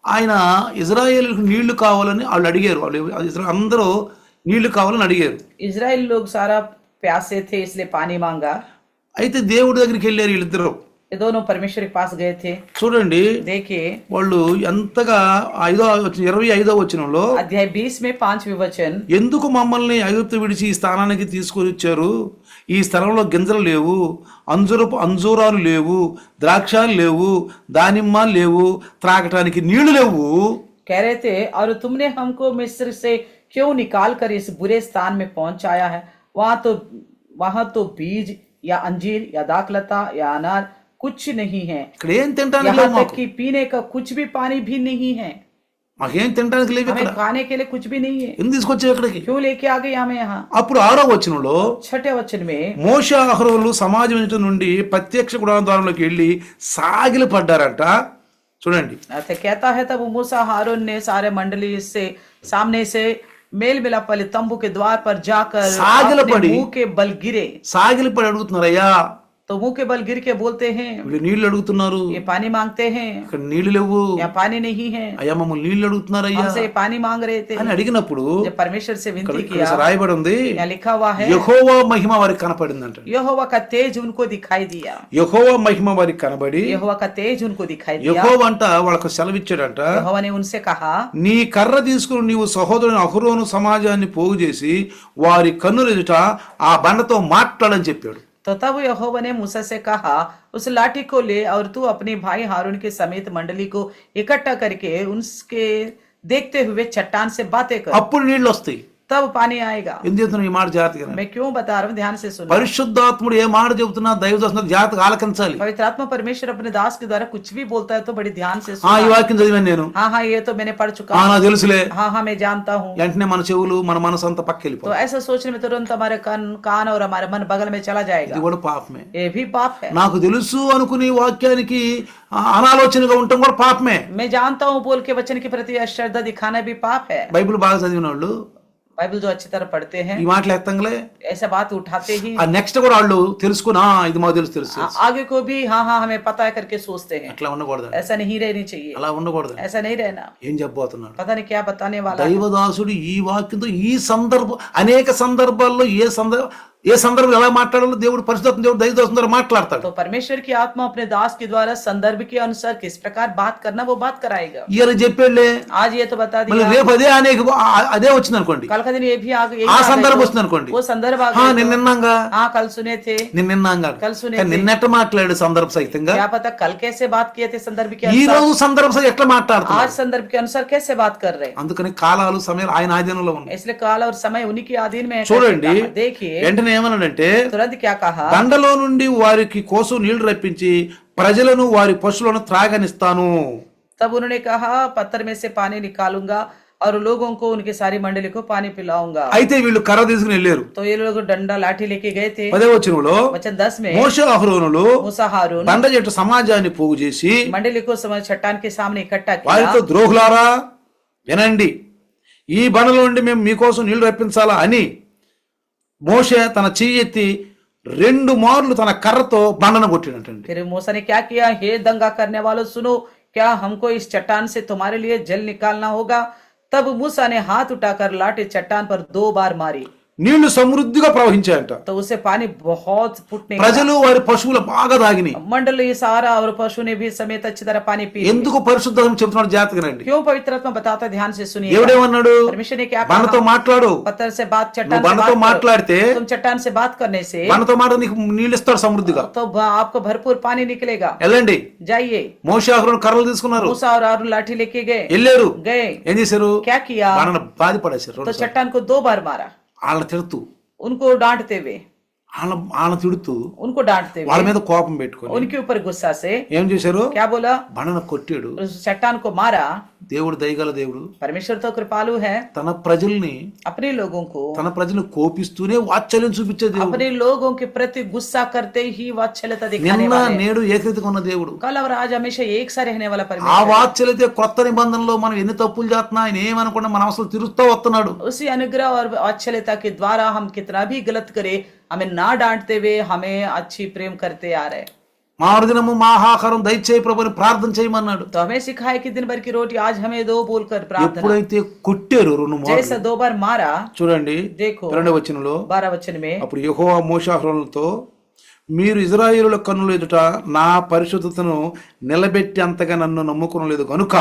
ఆయన ఇజ్రాయేలుకు నీళ్లు కావాలని వాళ్ళు అడిగారు. వాళ్ళు అందరూ నీళ్లు కావాలని అడిగారు. इजराइल लोग सारा प्यासे थे इसलिए पानी मांगा. అయితే దేవుడి దగ్గరికి వెళ్ళారు వీళ్ళిద్దరు. ये दोनों परमेश्वर के पास गए थे. చూడండి, देखिए వాళ్ళు ఎంతగా 25వ వచనంలో, अध्याय 20 में 5वें वचन, ఎందుకు మమ్మల్ని ఐగుప్తు విడిచి ఈ స్థానానికి తీసుకొని వచ్చారు? ఈ స్థలంలో గింజలు లేవు, అంజూరాలు లేవు, ద్రాక్షాలు లేవు, దానిమ్మ లేవు, త్రాగటానికి నీళ్లు లేవు. कह रहे थे, और तुमने हमको मिस्र से क्यों निकाल कर इस बुरे स्थान में पहुंचाया है? वहां तो बीज या अंजीर या दाखलता या अनार कुछ नहीं है, ఇక్కడ ఏం తినడానికి यहाँ లేవు तक మాకు. कि पीने का कुछ भी पानी भी नहीं है, మాకేం తినడానికి లేవు ఇక్కడ. हमें खाने के लिए कुछ भी नहीं है. ఎందుకు తీసుకొచ్చావు ఇక్కడికి? क्यों लेके आ गए हमें यहाँ? అప్పుడు 6వ వచనంలో छठे वचन में మోషే అహరోనులు సమాజం ఎదుట నుండి ప్రత్యక్ష గుడారంలోకి వెళ్ళి సాగిలి పడ్డారంట. చూడండి, तो कहता है तब मूसा हारून ने सारे मंडली से सामने से मेल मिलाप वाले तंबू के द्वार पर जाकर सागिल अपने पड़ी। मुंह के बल गिरे. సాగిలి పడి అడుగుతున్నారయ్యా, तो मुंह के बल गिर के बोलते हैं, వీళ్ళు నీళ్లు అడుగుతున్నారు, ये पानी मांगते हैं, ఇక్కడ నీళ్లు లేవు, यहाँ पानी नहीं है, అయ్యా మమ్మల్ని నీళ్లు అడుగుతున్నారయ్యా हमसे पानी मांग रहे थे. అని అడిగినప్పుడు जब परमेश्वर से ఇక్కడ विनती ఇక్కడ किया, రాయబడి ఉంది, यहाँ लिखा हुआ है, యెహోవా మహిమ వారికి కనపడిందంట. यहोवा का तेज उनको दिखाई दिया. యెహోవా మహిమ వారికి కనబడి, यहोवा का तेज उनको दिखाई दिया. యెహోవా అంట వాళ్ళకు సెలవిచ్చాడంట, यहोवा ने उनसे कहा, నీ కర్ర తీసుకుని నీవు సహోదరుని అహరోను సమాజాన్ని పోగు చేసి వారి కన్నుల ఎదుట ఆ బండతో మాట్లాడని చెప్పాడు. तो तब यहोवा ने मूसा से कहा, उस लाठी को ले और तू अपने भाई हारून के समेत मंडली को इकट्ठा करके उनके देखते हुए चट्टान से बातें कर, అప్పుడు నీళ్లు వస్తాయి. तब पानी आएगा. ఎందుకు చెప్తున్నా ఈ మాట జాగ్రత్తగా? मैं क्यों बता रहा हूँ, ध्यान से सुनो. పరిశుద్ధాత్ముడు ఏ మాట చెబుతున్నా దైవదాసుడు జాగ్రత్తగా ఆలకించాలి. पवित्र आत्मा परमेश्वर अपने दास के द्वारा कुछ भी बोलता है तो बड़ी ध्यान से ఈ सुनो. వాక్యం చదివాను నేను, हाँ हाँ, ये तो मैंने पढ़ चुका నాకు తెలుసులే. हाँ हाँ, मैं जानता हूँ. వెంటనే మన చెవులు మన మనసు అంతా तो పక్కెళ్ళిపోయి, ऐसा सोचने में तुरंत हमारे कान और हमारे मन बगल में चला ఇది जाएगा. కూడా పాపమే. ये भी पाप है. నాకు తెలుసు అనుకుని వాక్యానికి అనాలోచనగా ఉండటం కూడా పాపమే. मैं जानता हूँ बोल के वचन के प्रति अश्रद्धा दिखाना भी पाप है. బైబిల్ బాగా చదివిన వాళ్ళు बाइबल जो अच्छी तरह पढ़ते हैं, ఈ మాటలు ఎత్తంగలే ऐसा बात उठाते ही ఆ నెక్స్ట్ కూడా వాళ్ళు తెలుసుకున్నా ఇది మాకు తెలుసు తెలుసు आगे को भी हाँ हाँ हमें पता है करके सोचते हैं. అట్లా ఉండకూడదు, ऐसा नहीं रहनी चाहिए, అలా ఉండకూడదు. ऐसा नहीं रहना. ఏం చెప్పబోతున్నాడు पता नहीं क्या बताने वाला है. దైవదాసుడు ఈ వాక్యంతో ఈ సందర్భం అనేక సందర్భాల్లో ఏ సందర్భం ఎలా మాట్లాడాలో దేవుడు పరిశుద్ధాత్మ దేవుడు దైవదాసు ద్వారా మాట్లాడతాడు. तो परमेश्वर की आत्मा अपने दास के द्वारा संदर्भ के अनुसार किस प्रकार बात करना वो बात कराएगा. ఇయర్ చెప్పాడులే, आज ये तो बता మళ్ళీ दिया, రేపు అదే వచ్చింది అనుకోండి, कल का दिन ये भी आगे ఆ సందర్భం వచ్చింది అనుకోండి, वो संदर्भ आ నిన్న गया. నిన్నాగా हाँ कल सुने थे, నిన్నాగా कल सुने కానీ थे. నిన్నెట్ట మాట్లాడు సందర్భ సహితంగా, क्या पता कल कैसे बात किए थे संदर्भ के ఈ अनुसार, రోజు సందర్భ సహితం ఎట్లా మాట్లాడుతున్నాడు. आज संदर्भ के अनुसार कैसे बात कर रहे हैं. అందుకని కాలాలు సమయాలు ఆయన ఆధీనంలో ఉన్నాయి. इसलिए काल और समय उन्हीं के अधीन में है. చూడండి, करके कहा. देखिए వెంటనే ఏమన్నాడంటే, तुरंत क्या कहा, బండలో నుండి వారికి కోసం నీళ్లు రప్పించి ప్రజలను వారి పశువులను త్రాగనిస్తాను. तब उन्होंने कहा, पत्थर में से पानी निकालूंगा और लोगों को उनकी सारी मंडली को पानी पिलाऊंगा. అయితే వీళ్ళు కర్ర తీసుకుని వెళ్ళారు. तो ये लोग डंडा लाठी लेके गए थे. 10వ వచనంలో वचन 10 में మోషే అహరోనులు मूसा हारून బండ చెట్టు సమాజాన్ని పోగు చేసి मंडली को समय चट्टान के सामने इकट्ठा వారితో, किया. ద్రోహులారా వినండి, ఈ బండలో నుండి మేము మీకోసం నీళ్లు రప్పించాలా అని మోషే తన చెయ్యి ఎత్తి 2 మార్లు తన కర్రతో బండను కొట్టినట్టండి. फिर मूसा ने क्या किया, हे दंगा करने वालों सुनो, क्या हमको इस चट्टान से तुम्हारे लिए जल निकालना होगा. तब मूसा ने हाथ उठाकर लाठी चट्टान पर 2 बार मारी, నీళ్లు సమృద్ధిగా ప్రవహించాయంట. तो उसे पानी बहुत फुटने लगा. ప్రజలు వారి పశువులు బాగా తాగినాయి. मंडली सारा और पशु ने भी समेत अच्छी तरह पानी पी लिया. ఎందుకు పరిశుద్ధాత్మ చెప్తున్నాడు జాగ్రత్తగానండి. क्यों पवित्र आत्मा बताता है, ध्यान से सुनिए. దేవుడేమన్నాడు, परमेश्वर ने क्या బండతో कहा, మాట్లాడు, पत्थर से बात, चट्टान నువ్వు से బండతో बात మాట్లాడితే करो. तुम चट्टान से बात करने से బండతో మాట నీకు నీళ్ళు ఇస్తాడు సమృద్ధిగా. तो आपको भरपूर पानी निकलेगा. వెళ్ళండి. जाइए. మోషే అహరోను కర్రలు తీసుకున్నారు, मूसा और हारून लाठी लेके गए. వెళ్ళారు. गए. ఏం చేశారు, क्या किया, బండను బాధపడేశారు. तो चट्टान को 2 बार मारा. వాళ్ళని తిడుతూ, उनको डांटते हुए, వాళ్ళని తిడుతూ, उनको डांटते వాళ్ళ हुए, మీద కోపం పెట్టుకొని उनके ऊपर गुस्सा से ఏం చేశారు, क्या बोला, బండను కొట్టాడు. उस चट्टान को मारा. దేవుడు దయగల దేవుడు परमेश्वर तो कृपालु है, తన ప్రజల్ని अपने लोगों को, తన ప్రజల్ని కోపిస్తూనే వాత్సల్యం చూపించే దేవుడు. अपने लोगों के प्रति गुस्सा करते ही वात्सल्यता दिखाने నిన్న वाले. నేడు ఏకరీతిగా ఉన్న దేవుడు. कल और आज हमेशा एक सा रहने वाला ఆ परमेश्वर. వాత్సల్యతే కొత్త నిబంధనలో మనం ఎన్ని తప్పులు చేస్తున్నా ఆయన ఏమనుకున్నా మన అవసరం తిరుగుతూ వస్తున్నాడు. उसी अनुग्रह और वात्सल्यता के द्वारा हम कितना भी गलत करे, हमें ना डांटते हुए हमें अच्छी प्रेम करते आ रहे. మారుదినము మా ఆహారం దయచేయి ప్రభుని ప్రార్థన చేయమన్నాడు. तो हमें सिखाया कि दिन भर की रोटी आज हमें दो बोलकर प्रार्थना. ఎప్పుడైతే కొట్టారు 2 మార్లు, जैसा 2 बार मारा, చూడండి देखो 2వ వచనంలో, 12 वचन में, అప్పుడు యెహోవా మోషే అహరోనులతో, మీరు ఇశ్రాయేలుల కన్నుల ఎదుట నా పరిశుద్ధతను నిలబెట్టి అంతగా నన్ను నమ్ముకొనలేదు కనుక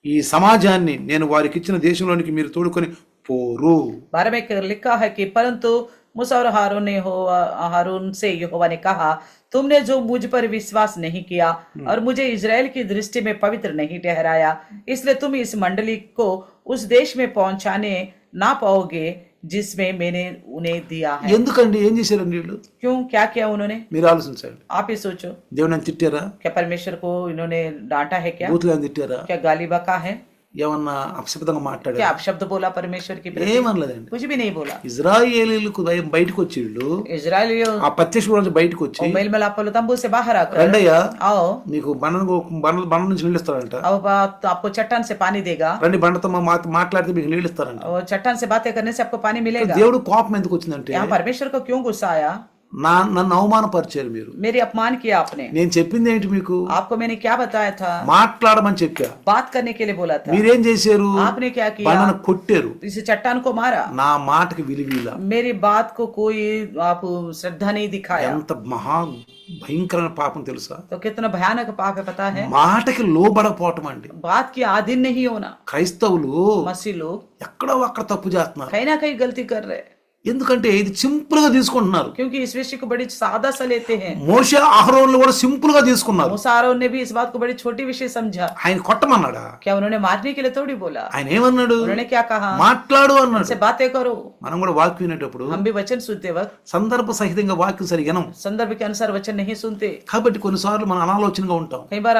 ఈ సమాజాన్ని నేను వారికి ఇచ్చిన దేశంలోనికి మీరు తోడుకొని పోరు. 12 में लिखा है कि परंतु मूसा और हारून से यहोवा ने कहा, तुमने जो मुझ पर विश्वास नहीं किया और मुझे इजराइल की दृष्टि में पवित्र नहीं ठहराया, इसलिए तुम इस मंडली को उस देश में पहुंचाने ना पाओगे जिसमें मैंने उन्हें दिया है। ఎందుకండి ఏం చేశారండి వీళ్ళు? क्यों, क्या किया उन्होंने? మీరు ఆలోచించండి. आप ही सोचो, దేవుని అని తిట్టారా? क्या परमेश्वर को इन्होंने डांटा है? क्या బూతులు అని తిట్టారా? क्या गाली बका है? ఏమన్నా అపశబ్దంగా क्या మాట్లాడారా? अपशब्द बोला परमेश्वर की प्रति? ఏమనలేదండి. कुछ भी नहीं बोला। ఇజ్రాయేలీలకు బయటకు వచ్చి వీళ్ళు इजरायलियों ఆ ప్రత్యక్ష నుంచి బయటకు వచ్చి मेल मिलाप वाले तंबू से बाहर आकर రండయ్యా आओ, నీకు బండ నుంచి నీళ్ళు ఇస్తారంట. अब आपको चट्टान से पानी देगा, రండి బండతో మాట్లాడితే మీకు నీళ్ళు ఇస్తారంట. और चट्टान से बातें करने से आपको पानी मिलेगा। దేవుడు కోపం ఎందుకు వచ్చిందంటే यहाँ परमेश्वर को क्यों गुस्सा आया? నన్ను అవమానపరిచారు మీరు. मेरी अपमान किया आपने। నేను చెప్పింది ఏంటి మీకు? आपको मैंने क्या बताया था? మాట్లాడమని చెప్పా. बात करने के लिए बोला था। మీరేం చేశారు? आपने क्या किया? బండను కొట్టారు. इस चट्टान को मारा। నా మాటకి విలువీలా. मेरी बात को कोई आप श्रद्धा नहीं दिखाया। ఎంత మహా భయంకరమైన పాపం తెలుసా? तो कितना भयानक पाप है पता है? మాటకి లోబడకపోవటం అండి. बात की आधीन नहीं होना। క్రైస్తవులు मसीह लोग ఎక్కడో అక్కడ తప్పు చేస్తున్నారు. कहीं ना कहीं गलती कर रहे हैं, ఎందుకంటే ఇది సింపుల్ గా తీసుకుంటున్నారు. क्योंकि इस विषय को बड़ी सादा सा लेते हैं। మోషే అహరోన్లు కూడా సింపుల్ గా తీసుకున్నారు. मूसा आरोन ने भी इस बात को बड़ी छोटी विषय समझा। ఆయన కొట్టమన్నాడా? क्या उन्होंने मारने के लिए थोड़ी बोला? ఆయన ఏమన్నాడు? उन्होंने क्या कहा? మాట్లాడు అన్నాడు. उनसे बातें करो। మనం కూడా వాక్యం వినేటప్పుడు हम भी वचन सुनते वक्त సందర్భ సహితంగా వాక్యం సరిగా వినం. संदर्भ के अनुसार वचन नहीं सुनते। కాబట్టి కొన్నిసార్లు మనం అనాలోచనగా ఉంటాం. कई बार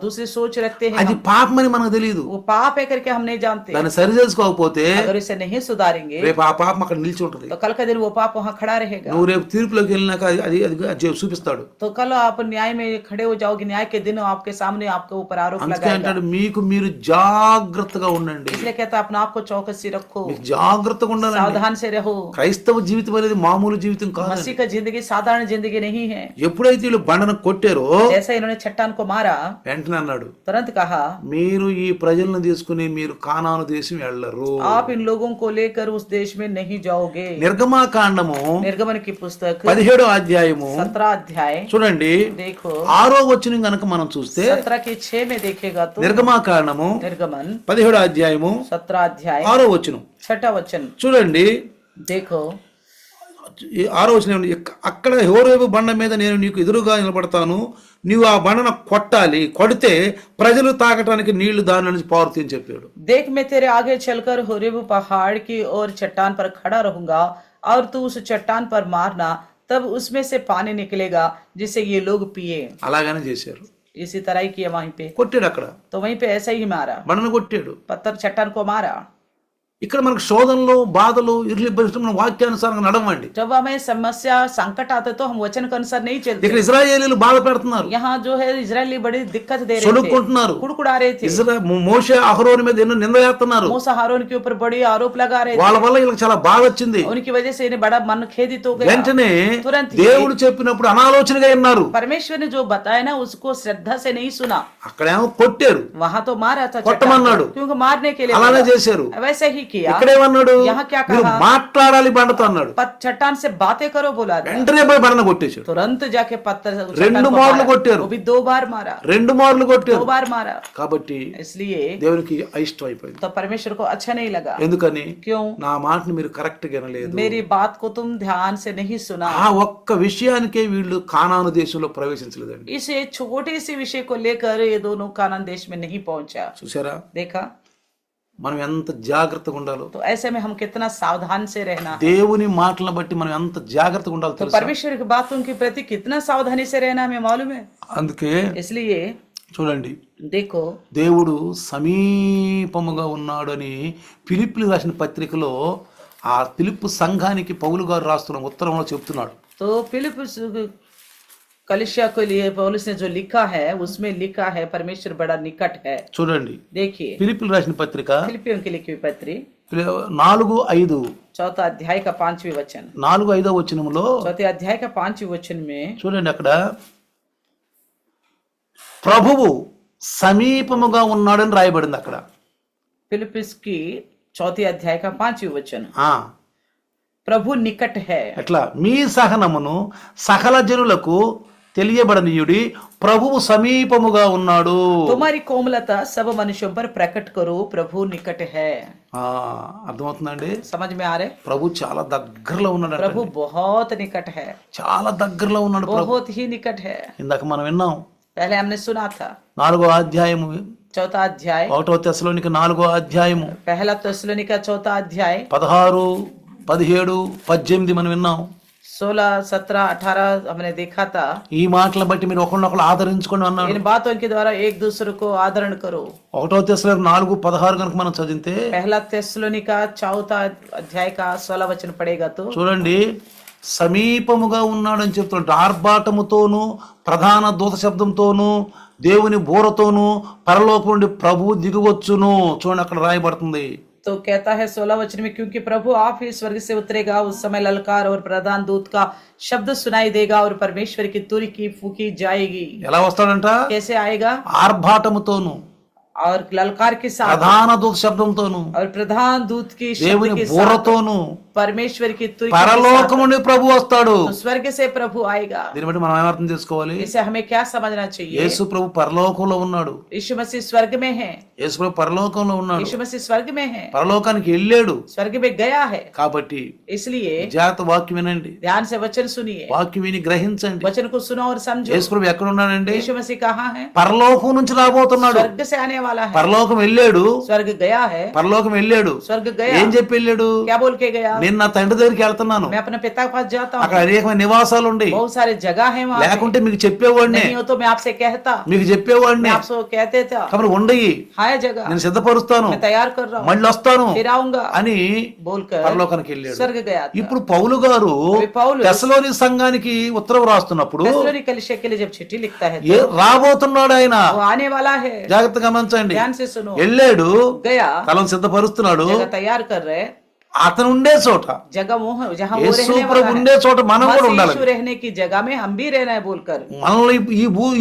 दूसरी सोच रखते हैं, అది పాపమని మనకు తెలియదు. वो पाप है करके हम नहीं जानते। దాన్ని సరి చేసుకోకపోతే अगर इसे नहीं सुधारेंगे రేపు ఆ పాపం అక్కడ నిలిచి ఉంటది. तो कल का दिन वो पाप वहाँ खड़ा रहेगा। నువ్వు రేపు తీర్పులోకి వెళ్ళినాక అది చూపిస్తాడు. तो कल आप न्याय में खड़े हो जाओगे, न्याय के दिन आपके सामने आपके ऊपर आरोप అందుకే लगाएगा। అంటాడు మీకు మీరు జాగ్రత్తగా ఉండండి. इसलिए कहता है अपने आप को चौकसी रखो, మీకు జాగ్రత్తగా ఉండాలండి. सावधान से रहो। క్రైస్తవ జీవితం అనేది మామూలు జీవితం కాదు. मसीह का जिंदगी साधारण जिंदगी नहीं है। ఎప్పుడైతే వీళ్ళు బండను కొట్టారో जैसे इन्होंने चट्टान को मारा, వెంటనే అన్నాడు तुरंत कहा మీరు ఈ ప్రజలను తీసుకుని మీరు కానాను దేశం వెళ్ళరు. आप इन लोगों को लेकर उस देश में नहीं जाओगे। నిర్గమాకాండము निर्गमन की पुस्तक 17వ అధ్యాయము 17 अध्याय చూడండి देखो 6వ వచనం గనుక మనం చూస్తే 17 के 6 में देखेगा तो నిర్గమాకాండము निर्गमन 17వ అధ్యాయము 17 अध्याय 6వ వచనం 6 वचन చూడండి. देखो 6వ వచనం అక్కడ హోరేబు బండ మీద నేను నీకు ఎదురుగా నిలబడతాను, నీవు ఆ బండను కొట్టాలి, కొడితే ప్రజలు తాగటానికి నీళ్లు దాని నుంచి పారుతాయి అని చెప్పాడు. देख मैं तेरे आगे चलकर होरेब पहाड़ की ओर चट्टान पर खड़ा रहूंगा और तू उस चट्टान पर मारना, तब उसमें से पानी निकलेगा जिससे ये लोग पिए। అలాగనే చేశారు. इसी तरह ही किया वहीं पे, కొట్టాడు. అక్కడ तो वहीं पे ऐसा ही मारा, బండను కొట్టాడు. पत्थर चट्टान को मारा। ఇక్కడ మనకు శోధనలు బాధలు ఇరులు ఇబ్బందులు మనం వాక్యానుసారంగా నడవండి. जब हमें समस्या संकट आते तो हम वचन के अनुसार नहीं चलते। ఇక్కడ ఇజ్రాయేలీలు బాధ పెడుతున్నారు, यहाँ जो है इजरायली बड़ी दिक्कत दे रहे थे, సొడుక్కుంటున్నారు. कुड़कुड़ा रहे थे। మోషే అహరోను మీద ఎన్నో నింద చేస్తున్నారు. मूसा हारून के ऊपर बड़ी आरोप लगा रहे వాళ్ళ వల్ల వీళ్ళకి చాలా బాధ వచ్చింది. थे, उनकी वजह से इन्हें बड़ा मन खेदित हो गया। వెంటనే तुरंत ही దేవుడు చెప్పినప్పుడు అనాలోచనగా విన్నారు. परमेश्वर ने जो बताया ना उसको श्रद्धा से नहीं सुना। అక్కడేమో కొట్టారు, वहां तो मारा था కొట్టమన్నాడు, क्योंकि मारने के लिए అలానే बोला। చేశారు. वैसे ही किया। ఇక్కడేమన్నాడు, यहाँ क्या మీరు कहा? మాట్లాడాలి బండతో అన్నాడు. चट्टान से बातें करो बोला था। వెంటనే పోయి బండను కొట్టేశాడు. तुरंत जाके पत्थर चट्टान రెండు को మార్లు मारा। కొట్టారు. वो भी 2 बार मारा, 2 మార్లు 2 కొట్టారు. बार मारा। కాబట్టి इसलिए దేవునికి అయిష్టం అయిపోయింది. तो परमेश्वर को अच्छा नहीं लगा। ఎందుకని? क्यों? నా మాటని మీరు కరెక్ట్ గా వినలేదు. मेरी बात को तुम ध्यान से नहीं सुना। ఆ ఒక్క విషయానికే వీళ్ళు కానాను దేశంలో ప్రవేశించలేదండి. इस छोटे से विषय को लेकर ये दोनों कानान देश में नहीं पहुंचा। చూసారా देखा మనం ఎంత జాగ్రత్తగా ఉండాలో. तो ऐसे में हम कितना सावधान से रहना है। దేవుని మాటలను బట్టి మనం ఎంత జాగ్రత్తగా ఉండాలో तो తెలుసా? परमेश्वर की बातों के प्रति कितना सावधानी से रहना हमें मालूम है। అందుకే इसलिए చూడండి देखो దేవుడు సమీపముగా ఉన్నాడని ఫిలిప్పీయులకు రాసిన పత్రికలో ఆ ఫిలిప్పు సంఘానికి పౌలు గారు రాస్తున్న ఉత్తరంలో చెప్తున్నాడు. तो फिलिप्पीस कलीसिया के लिए पौलुस ने जो लिखा है उसमें लिखा है परमेश्वर बड़ा निकट है। చూడండి देखिए ఫిలిప్పీయులకు రాసిన పత్రిక फिलिपियों की लिखी हुई पत्री 4:5 चौथा अध्याय का 5वें वचन, 4-5 వచనములో चौथे अध्याय का 5वें वचन में చూడండి అక్కడ ప్రభువు సమీపముగా ఉన్నాడని రాయబడింది. అక్కడ फिलिप्पीस की चौथे अध्याय का 5वें वचन, ఆ प्रभु निकट है। ఎట్లా మీ సహనమును సకల జనులకు తెలియబడనీయుడి, ప్రభువు సమీపముగా ఉన్నాడు. तुम्हारी कोमलता सब मनुष्यों पर प्रकट करो, प्रभु निकट है। అర్థమవుతుందండి? समझ में आ रहे? ప్రభు చాలా దగ్గరలో ఉన్నాడు. प्रभु बहुत निकट है, చాలా దగ్గరలో ఉన్నాడు ప్రభు. बहुत ही निकट है। ఇందాక మనం విన్నాం पहले हमने सुना था 4వ అధ్యాయము चौथा अध्याय, 1వ తెస్సలోనిక 4వ అధ్యాయము पहला थिस्सलुनीका चौथा अध्याय 16 17, 18 మనం విన్నాం. 16, 17, 18 हमने देखा था. ఈ మాటలను బట్టి మీరు ఒకరినొకరు ఆదరించుకొని అన్నాడు. इन बातों के द्वारा एक दूसरे को आदरण करो. 1 తెస్సలోనికీయులకు 4:16 కనుక మనం చదివితే पहला తెస్సలోనిక 4 अध्याय का 16 वचन पढ़ेगा तो చూడండి, సమీపముగా ఉన్నాడని చెప్తున్నాడు. ఆర్భాటముతోనూ ప్రధాన దూత శబ్దంతోనూ దేవుని బూరతోనూ పరలోకం నుండి ప్రభు దిగువచ్చును. చూడండి అక్కడ రాయబడుతుంది. तो कहता है 16 वचन में, क्योंकि प्रभु आप ही स्वर्ग से उतरेगा, उस समय ललकार और प्रधान दूत का शब्द सुनाई देगा और परमेश्वर की तुरी की फूकी जाएगी. ఎలా వస్తాడంట? कैसे आएगा? ఆర్భాటముతోను और ललकार के साथ ప్రధాన దూత శబ్దంతోను और प्रधान दूत की शब्द దేవుని के साथ బూరతోను परमेश्वर की तुरी के పరలోకం నుండి ప్రభు వస్తాడు. साथ तो स्वर्ग से प्रभु आएगा. దీన్ని బట్టి మనం ఏమర్థం చేసుకోవాలి? इसे हमें क्या समझना चाहिए? యేసు ప్రభు పరలోకంలో ఉన్నాడు. यीशु मसीह स्वर्ग में है. యేసు ప్రభు పరలోకంలో ఉన్నాడు. यीशु मसीह स्वर्ग में है, పరలోకానికి వెళ్ళాడు. स्वर्ग में गया है. కాబట్టి इसलिए జాగ్రత్త వాక్యం వినండి. ध्यान से वचन सुनिए, వాక్యం విని గ్రహించండి. वचन को सुनो और समझो. యేసు ప్రభు ఎక్కడ ఉన్నాడండి? यीशु मसीह कहाँ है? పరలోకం నుంచి రాబోతున్నాడు. स्वर्ग से आने वाला है. పరలోకం వెళ్ళాడు. स्वर्ग गया है. పరలోకం వెళ్ళాడు. स्वर्ग गया. ఏం చెప్పి వెళ్ళాడు? क्या बोल के गया? నేను నా తండ్రి దగ్గరికి వెళ్తున్నాను. मैं अपने पिता के पास जाता అక్కడ हूँ. అనేకమైన నివాసాలు ఉండి, बहुत सारे जगह है वहाँ पे. లేకుంటే మీకు చెప్పేవాడిని. नहीं हो तो मैं आपसे कहता, మీకు చెప్పేవాడిని. मैं आपसे कहते था. కాబట్టి ఉండయి, हाँ जगह నేను సిద్ధపరుస్తాను, मैं तैयार कर रहा हूँ, మళ్ళీ వస్తాను फिर आऊंगा అని बोलकर పరలోకానికి వెళ్ళాడు. स्वर्ग गया था. ఇప్పుడు పౌలు గారు अभी पौलुस తెస్సలోని సంఘానికి ఉత్తరం రాస్తున్నప్పుడు थेसलोनिके कलीसिया के लिए जब चिट्ठी लिखता है రాబోతున్నాడు ఆయన. वो आने वाला है. జాగ్రత్తగా గమనించండి. ध्यान से सुनो. వెళ్ళాడు, गया, తలను సిద్ధపరుస్తున్నాడు. जगह तैयार कर रहे, అతను ఉండే చోట, जगह वो जहाँ वो యేసు रहने ప్రభు वाला ఉండే है, చోట మనం కూడా मसीह ఉండాలి. यीशु रहने की जगह में हम भी रहना है बोलकर మనల్ని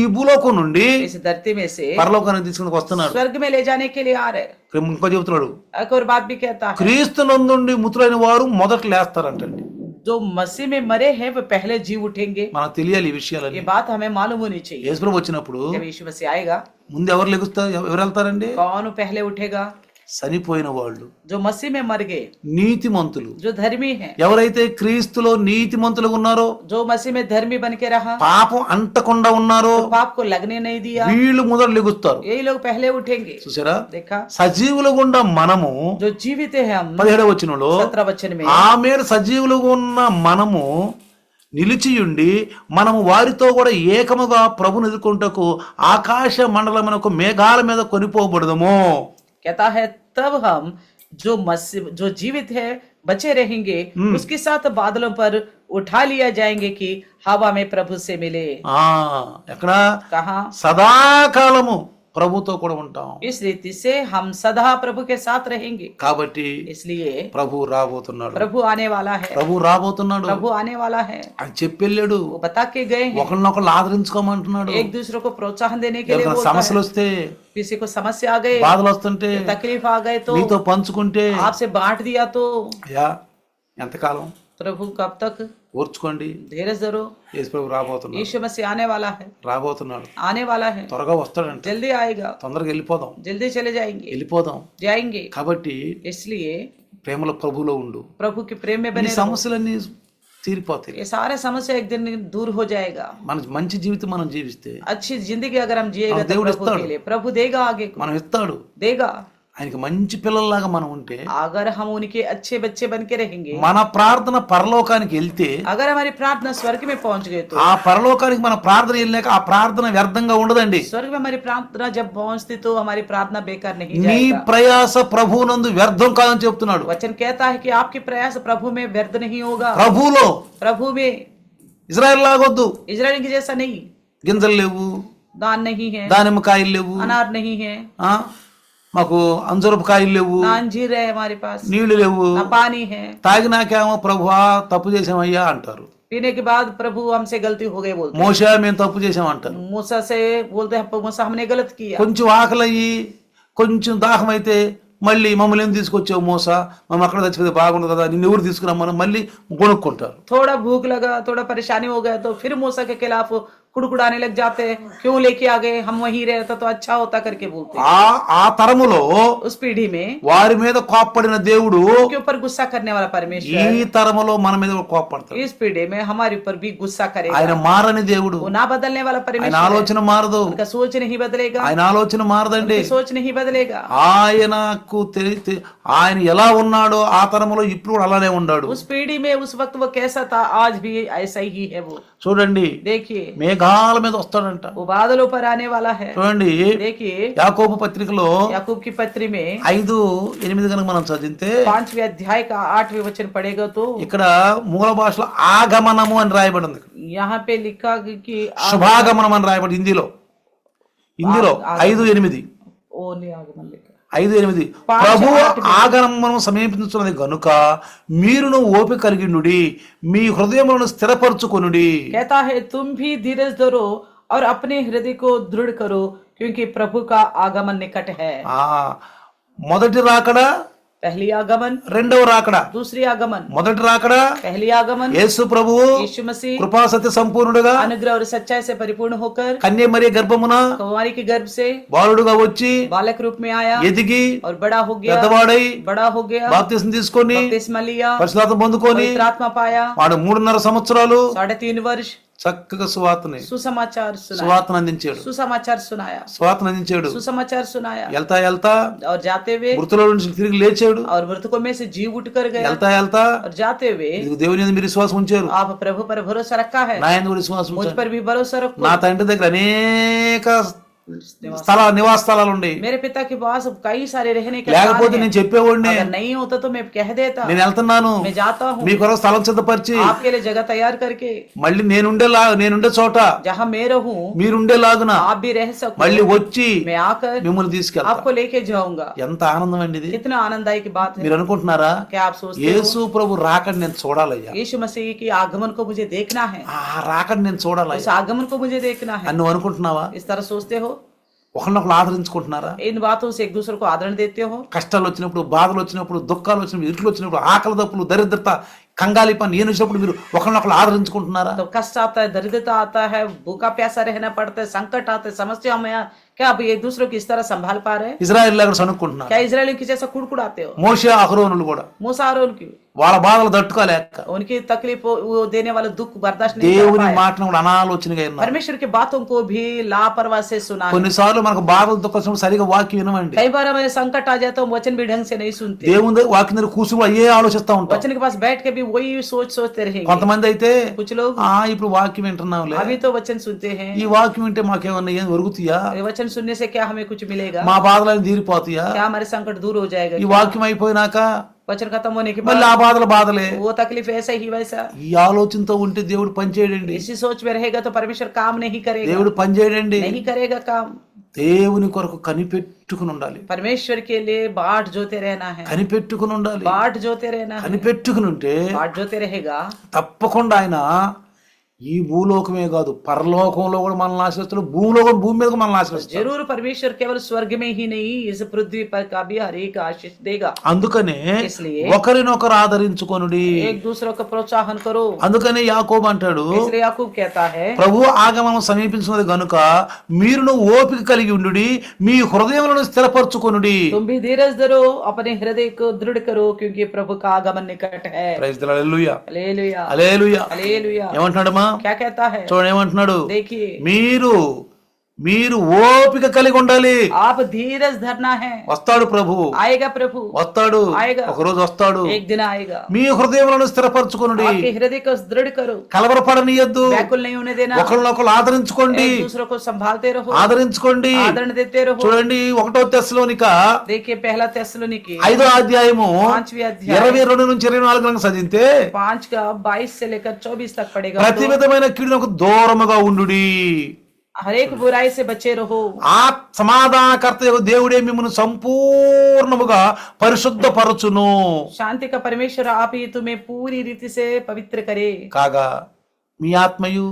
ఈ భూలోకం నుండి इस धरती में से పరలోకానికి తీసుకుని వస్తున్నాడు. स्वर्ग में ले जाने के लिए आ रहे. ఇంకో చెబుతున్నాడు, एक और बात भी कहता है, క్రీస్తు నందుండి మృతులైన వారు మొదట లేస్తారంటండి. जो मसीह में मरे हैं वो पहले जी उठेंगे. మనకు తెలియాలి ఈ ये విషయాలన్నీ. बात हमें मालूम होनी चाहिए. యేసు ప్రభు వచ్చినప్పుడు जब यीशु मसीह आएगा, ముందు ఎవరు లెగుస్తారు, ఎవరు వెళ్తారండి? कौन पहले उठेगा? చనిపోయిన వాళ్ళు, जो मसीह में मर गए, నీతిమంతులు. जो धर्मी है, ఎవరైతే క్రీస్తులో నీతిమంతులుగా ఉన్నారో, जो मसीह में धर्मी बन के रहा, పాపం అంటకుండా ఉన్నారో, तो पाप को लगने नहीं दिया, వీళ్ళు మొదలు లెగుస్తారు. यही लोग पहले उठेंगे. చూసారా? देखा? సజీవులుగా ఉన్న మనము जो जीवित है हम 17వ వచనంలో 17 वचन में, ఆ మేర సజీవులుగా ఉన్న మనము నిలిచియుండి మనము వారితో కూడా ఏకముగా ప్రభుని ఎదుర్కొంటకు ఆకాశ మండలమునకు మేఘాల మీద కొనిపోబడదము. कहता है तब हम जो जीवित है बचे रहेंगे, उसके साथ बादलों पर उठा लिया जाएंगे कि हवा में प्रभु से मिले. ఎక్కడ? कहाँ? సదాకాలము ప్రభుతో కూడా ఉంటాం. इस रीति से हम सदा प्रभु के साथ रहेंगे. కాబట్టి इसलिए ప్రభు రాబోతున్నాడు. प्रभु आने वाला है. ప్రభు రాబోతున్నాడు प्रभु आने वाला है. అని చెప్పెళ్ళాడు. वो बता के गए हैं. ఒకరినొకరు ఆదరించుకోమంటున్నాడు. एक दूसरे को प्रोत्साहन देने के लिए ఎవరికైనా बोलता సమస్యలు है. వస్తే, किसी को समस्या आ गए, బాధలు వస్తుంటే, तकलीफ आ गए तो నీతో పంచుకుంటే, आपसे बांट दिया तो అయ్యా ఎంతకాలం प्रभु कब तक? ఓర్చుకోండి. धीरज धरो. యేసు ప్రభు రాబోతున్నాడు. यीशु मसीह आने वाला है. రాబోతున్నాడు. आने वाला है. త్వరగా వస్తాడంట. जल्दी आएगा. తొందరగా వెళ్ళిపోదాం. जल्दी चले जाएंगे. వెళ్ళిపోదాం. जाएंगे. కాబట్టి इसलिए ప్రేమలో ప్రభులో ఉండు. प्रभु के प्रेम में ఈ बने रहो. సమస్యలన్నీ తీరిపోతాయి. ये सारे समस्या एक दिन दूर हो जाएगा. మన మంచి జీవితం మనం జీవిస్తే अच्छी जिंदगी अगर हम जिएगा तो దేవుడు प्रभु ఇస్తాడు. के लिए प्रभु देगा आगे को. మనం ఇస్తాడు. देगा. ఆయనకి మంచి పిల్లల్లాగా మనం ఉంటే, अगर हम उनके अच्छे बच्चे बन के रहेंगे, మన ప్రార్థన పరలోకానికి వెళ్తే, अगर हमारी प्रार्थना स्वर्ग में पहुंच गए तो ఆ పరలోకానికి మన ప్రార్థన వెళ్ళాక ఆ ప్రార్థన వ్యర్థంగా ఉండదండి. स्वर्ग में हमारी प्रार्थना जब पहुंचती तो हमारी प्रार्थना बेकार नहीं నీ जाएगा. ప్రయాస ప్రభువునందు వ్యర్థం కాదని చెప్తున్నాడు. वचन कहता है कि आपकी प्रयास प्रभु में व्यर्थ नहीं होगा. ప్రభువులో प्रभु में ఇజ్రాయెల్ లాగొద్దు. इजराइल के जैसा नहीं. గింజలు లేవు, दान नहीं है, దానిమ్మ కాయలు లేవు, अनार नहीं है, ఆ మాకు అంజరపు కాయలు లేవు, ना अंजीर है हमारे पास, నీళ్లు లేవు, ना पानी है. తాగినాకేమో ప్రభువా తప్పు చేసామయ్యా అంటారు. पीने के बाद प्रभु हमसे गलती हो गई बोलते మోషే మేము తప్పు చేసామంటారు. हैं. मूसा से बोलते हैं मूसा हमने गलत किया. కొంచెం ఆకలయ్యి కొంచెం దాహం అయితే మళ్ళీ మమ్మల్ని ఏం తీసుకొచ్చావు మోసా, మేము అక్కడ చచ్చిపోతే బాగుండదు కదా, నిన్ను ఎవరు తీసుకురమ్మని మళ్ళీ కొనుక్కుంటారు. थोड़ा भूख लगा, थोड़ा परेशानी हो गया तो फिर मूसा के खिलाफ कुड़कुड़ाने लग जाते हैं, क्यों लेके आ गए, हम वहीं रहता तो अच्छा होता करके बोलते हैं। ఆ తరములో उस पीढ़ी में వారి మీద కోప్పడిన దేవుడు के ऊपर गुस्सा करने वाला ఈ परमेश्वर తరములో మన మీద కోప్పడతాడు. इस पीढ़ी में हमारे ऊपर भी गुस्सा करेगा। ఆయన మారని దేవుడు, वो ना बदलने वाला ఆయన परमेश्वर है। ఆలోచన మారదు, उनका सोच नहीं बदलेगा, ఆయన ఆలోచన మారదండి. उनकी सोच नहीं बदलेगा। ఆయన ఎలా ఉన్నాడో ఆ తరములో ఇప్పుడు కూడా అలానే ఉన్నాడు. उस पीढ़ी में उस वक्त वो कैसा था, आज भी ऐसा ही है। वो చూడండి, देखिए మేఘాల మీద వస్తాడంట. वो बादलों पर आने वाला है। చూడండి, देखिए యాకోబు పత్రికలో याकूब की पत्री में 5:8 కనుక మనం చదివితే 5वें अध्याय का 8वें वचन पढ़ेगा तो ఇక్కడ మూల భాషలో ఆగమనము అని రాయబడి ఉంది. यहाँ पे लिखा कि శుభాగమనం అని రాయబడి హిందీలో 5:8 ओनली आगमन लिखा। 5:8 ప్రభు ఆగమనం సమీపించున్నది గనుక మీరును ఓపిక కలిగినుడి, మీ హృదయములను స్థిరపరచుకొనుడి. कहता है तुम भी धीरज धरो और अपने हृदय को दृढ़ करो, क्योंकि प्रभु का आगमन निकट है। ఆ మొదటి రాకడ, पहली आगमन, రెండవ రాకడ. दूसरी आगमन, మొదటి రాకడ पहली आगमन యేసు ప్రభువు यीशु मसीह కృపా సత్య సంపూర్ణుడుగా अनुग्रह और सच्चाई से परिपूर्ण होकर కన్య మరియ గర్భమున कुंवारी के गर्भ से బాలుడుగా వచ్చి बालक रूप में आया ఎదిగి और बड़ा हो गया, పెద్దవాడై बड़ा हो गया, బాప్తిసం తీసుకొని बपतिस्मा लिया, పరిశుద్ధాత్మ పొందుకొని पवित्र आत्मा पाया, వాడు 3.5 సంవత్సరాలు 3.5 वर्ष చక్కగా సువార్తని सुसमाचार सुनाया, సువార్తను అందించాడు. सुसमाचार सुनाया, సువార్తను అందించాడు. सुसमाचार सुनाया। వెళ్తా और जाते हुए మృతుల నుంచి తిరిగి లేచాడు. और मृतकों में से जी उठ कर गया। వెళ్తా और जाते हुए ఇది దేవుని యందు మీరు విశ్వాసం ఉంచారు, आप प्रभु पर भरोसा रखा है, నా యందు కూడా విశ్వాసం मुझ ఉంచారు. पर भी भरोसा रखो। నా తండ్రి దగ్గర అనేక నివాస స్థలాలు ఉండే, मेरे पिता के पास कई सारे रहने के లేకపోతే स्थान నేను हैं। చెప్పేవాడిని, अगर नहीं होता तो मैं कह देता, నేను వెళ్తున్నాను, मैं जाता हूँ మీ కొరకు స్థలం సిద్ధపరిచి आपके लिए जगह तैयार करके, మళ్ళీ నేనుండే చోట जहाँ मैं रहूं మీరుండేలాగున आप भी रह सको, మళ్ళీ వచ్చి मैं आकर మిమ్మల్ని తీసుకెళ్తా. आपको लेके जाऊंगा। ఎంత ఆనందం అండి ఇది. कितना आनंददायी की बात है। మీరు అనుకుంటున్నారా क्या आप सोचते हो యేసు ప్రభు రాకని నేను చూడాలయ్యా, यीशु मसीह की आगमन को मुझे देखना है, ఆ రాకని నేను उस చూడాలయ్యా आगमन को मुझे देखना है, అని నువ్వు అనుకుంటున్నావా? इस तरह सोचते हो? ఒకరినొకరు ఆదరించుకుంటున్నారా? इन बातों से एक दूसरे को आदरण देते हो? కష్టాలు వచ్చినప్పుడు, బాధలు వచ్చినప్పుడు, దుఃఖాలు వచ్చినప్పుడు, ఇరుకులు వచ్చినప్పుడు, ఆకలి దప్పులు, దరిద్రత, కంగాలి పని ఏం వచ్చినప్పుడు మీరు ఒకరినొకరు ఆదరించుకుంటున్నారా? तो कष्ट आता है, दरिद्रता आता है, भूखा प्यासा रहना पड़ता है, संकट आते हैं, समस्या में क्या आप एक दूसरे को इस तरह संभाल पा रहे हैं? ఇజ్రాయెల్ దగ్గర సనుక్కుంటున్నారు. क्या इजरायलियों की जैसा कुड़कुड़ाते हो? మోషే అహరోనులు కూడా मूसा और उनकी వాళ్ళ బాధలు తట్టుకోలేక उनकी तकलीफ वो देने वाले दुख बर्दाश्त नहीं कर దేవుని पाए। మాటను కూడా అనాలోచనగా విన్నారు. परमेश्वर की बातों को भी लापरवाही से सुना है। కొన్నిసార్లు మనకు బాధలు దుఃఖం వచ్చినప్పుడు సరిగా వాక్యం వినమండి. कई बार हमें संकट आ जाता है, हम वचन भी ढंग से नहीं सुनते, దేవుని దగ్గర వాక్యం దగ్గర కూర్చుని అయ్యే ఆలోచిస్తా ఉంటాం. वचन के पास बैठ के भी वही सोचते रहेंगे। కొంతమంది అయితే कुछ लोग ఇప్పుడు వాక్యం వింటున్నాంలే, अभी तो वचन सुनते हैं, ఈ వాక్యం వింటే మాకేమన్నా ఏం ఒరుగుతాయా, ये वचन सुनने से क्या हमें कुछ मिलेगा, మా బాధలను తీరిపోతాయా, क्या हमारे संकट दूर हो जाएगा, ఈ వాక్యం అయిపోయినాక वचन खत्म होने के మళ్ళీ बाद ఆ బాధలే. वो तकलीफ ऐसा ही वैसा। ఈ ఆలోచనతో ఉంటే దేవుడు పని చేయడండి. इसी सोच में रहेगा तो परमेश्वर काम नहीं करेगा, దేవుడు పని చేయడండి. नहीं करेगा काम। దేవుని కొరకు కనిపెట్టుకుని ఉండాలి, परमेश्वर के लिए बाट जोते रहना है, కనిపెట్టుకుని ఉండాలి. बाट जोते रहना है। కనిపెట్టుకుని ఉంటే बाट जोते रहेगा తప్పకుండా ఆయన ఈ భూలోకమే కాదు పరలోకంలో కూడా మనల్ని ఆశ్రయిస్తాడు, భూమి మీద మనల్ని ఆశ్రయిస్తాడు. जरूर परमेश्वर केवल स्वर्ग में ही नहीं, इस पृथ्वी पर का भी हर एक आशीष देगा। అందుకనే इसलिए ఒకరినొకరు ఆదరించుకొనుడి. एक दूसरे को प्रोत्साहन करो। అందుకనే యాకోబు అంటాడు, इसलिए याकूब कहता है ప్రభు ఆగమనం సమీపించినది గనుక మీరును ఓపిక కలిగి ఉండుడి, మీ హృదయములను స్థిరపరచుకొనుడి. तुम भी धीरज धरो, अपने हृदय को दृढ़ करो, क्योंकि प्रभु का आगमन निकट है। Praise the Lord. Hallelujah, hallelujah, hallelujah. Hallelujah. ఏమంటున్నాడమ్మా? क्या कहता है? చూడండి ఏమంటున్నాడు, देखिए మీరు ఓపిక కలిగి ఉండాలి. आप धीरज धरना है। వస్తాడు ప్రభు, आएगा प्रभु, వస్తాడు, आएगा, ఒక రోజు వస్తాడు. एक दिन आएगा। మీ హృదయములను స్థిరపరచుకొనుడి, आपके हृदय को दृढ़ करो, కలవరపడనీయద్దు, व्याकुल नहीं होने देना, ఒకరినొకరు ఆదరించుకోండి, एक दूसरे को संभालते रहो, ఆదరించుకోండి. आदरण देते रहो। చూడండి 1 తెస్సలోనిక देखिए पहला తెస్సలోనికి 5వ అధ్యాయము 5वीं अध्याय 22 నుంచి 24 వరకు చదివితే 5 का 22 से लेकर 24 तक पड़ेगा। ప్రతి విధమైన కీడునకు దూరముగా ఉండుడి, हर एक बुराई से बचे रहो। ఆ సమాధానకర్త యొక్క దేవుడే మిమ్మల్ని సంపూర్ణముగా పరిశుద్ధపరచును. शांति का परमेश्वर आप ही तुम्हें पूरी रीति से पवित्र करे। కాగా మీ ఆత్మయు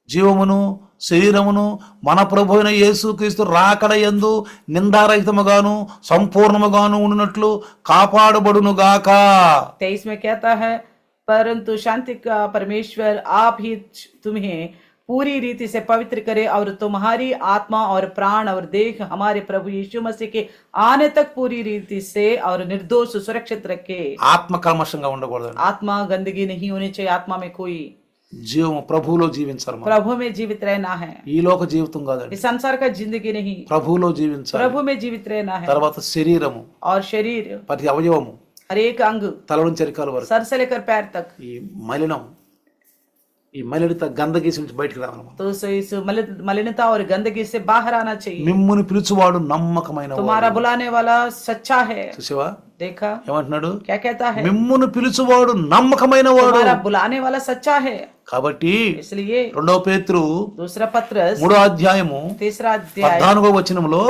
జీవమును శరీరమును మన ప్రభు అయిన యేసుక్రీస్తు రాకడ యందు నిందారహితముగాను సంపూర్ణముగాను ఉండునట్లు కాపాడబడునుగాక. 23 में कहता है, परंतु शांति का परमेश्वर आप ही तुम्हें पूरी रीति से पवित्र करे और तुम्हारी आत्मा और प्राण और देह हमारे प्रभु यीशु मसीह के आने तक पूरी रीति से और निर्दोष सुरक्षित रखे। ఆత్మ కల్మషంగా ఉండకూడదండి. आत्मा गंदगी नहीं होनी चाहिए, आत्मा में कोई జీవం ప్రభువులో జీవించాలి మనం. प्रभु में जीवित रहना है, ఈ లోక జీవితం కాదండి, इस संसार का जिंदगी नहीं, ప్రభువులో జీవించాలి. प्रभु में जीवित रहना है। తర్వాత శరీరము, और शरीर ప్రతి అవయవము, हर एक अंग తల నుంచి అరికాల వరకు सर से लेकर पैर तक ఈ మలినం, ఈ మలినత గందగీసి నుంచి బయటికి రావాలి. तो इस मलिनता और गंदगी से बाहर आना चाहिए। మిమ్ముని పిలుచువాడు నమ్మకమైన तुम्हारा बुलाने वाला सच्चा है। చూసావా देखा ఏమంటున్నాడు? क्या कहता है? మిమ్ముని పిలుచువాడు నమ్మకమైన వాడు. तुम्हारा बुलाने वाला सच्चा है। కాబట్టి इसलिए 2 పేతురు दूसरा पत्रस 3వ అధ్యాయము 3रा अध्याय 14వ వచనములో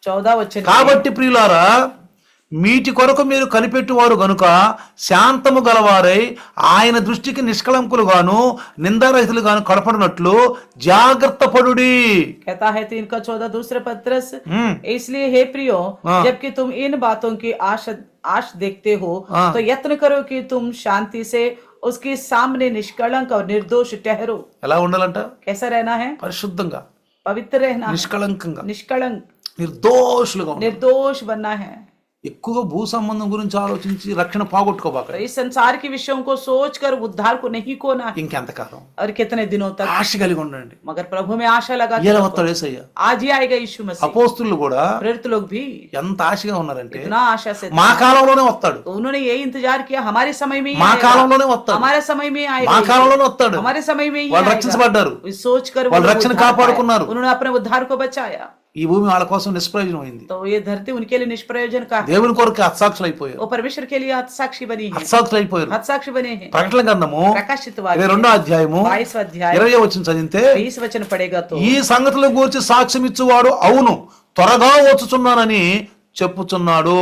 14 वचन కాబట్టి ప్రియులారా మీటి కొరకు మీరు కనిపెట్టువారు గనుక శాంతము గలవారై ఆయన దృష్టికి నిష్కళంకులుగాను నిందారహితులుగాను కనపడినట్లు జాగ్రత్త పడుడి. कहता है 3:14 दूसरे पत्रस इसलिए हे प्रियो जबकि तुम इन बातों की आश देखते हो तो यत्न करो कि तुम शांति से उसके सामने निष्कलंक और निर्दोष ठहरो। ఎలా ఉండాలంట? कैसा रहना है? పరిశుద్ధంగా, पवित्र रहना है, నిష్కళంకంగా, निष्कलंक నిర్దోషులుగా ఉండాలి. निर्दोष बनना है। ఎక్కువగా భూ సంబంధం గురించి ఆలోచించి రక్షణ పోగొట్టుకోబాక. तो इस संसार के विषयों को सोचकर उद्धार को नहीं खोना है। ఇంకెంతకాలం और कितने दिनों तक? ఆశ కలిగి ఉండండి. मगर प्रभु में आशा लगा ఎలా వస్తాడు యేసయ్య? आज ही आएगा यीशु मसीह। అపోస్తులు కూడా प्रेरित लोग भी ఎంత ఆశగా ఉన్నారంటే इतना आशा से మా కాలంలోనే వస్తాడు, तो उन्होंने यही इंतजार किया हमारे समय में ही మా आएगा। కాలంలోనే వస్తాడు, हमारे समय में మా आएगा, కాలంలోనే వస్తాడు. हमारे समय में ही వాళ్ళు आएगा। రక్షించబడ్డారు, सोच कर వాళ్ళు రక్షణ కాపాడుకున్నారు. उन्होंने अपने उद्धार को बचाया। ఈ భూమి వాళ్ళ కోసం నిష్ప్రయోజనమైంది. तो ये धरती उनके लिए निष्प्रयोजन का है। దేవుని కొరకు హత్సాక్షులు అయిపోయారు, वो परमेश्वर के लिए हतसाक्षी बनी है, హత్సాక్షులు అయిపోయారు. हतसाक्षी बने हैं। ప్రకటన గ్రంథము प्रकाशित 22వ అధ్యాయము 22 अध्याय 20వ వచనం చదివితే 20 वचन पड़ेगा तो ఈ సంగతుల గురించి సాక్ష్యం ఇచ్చువాడు అవును త్వరగా వచ్చుచున్నానని చెప్పుచున్నాడు.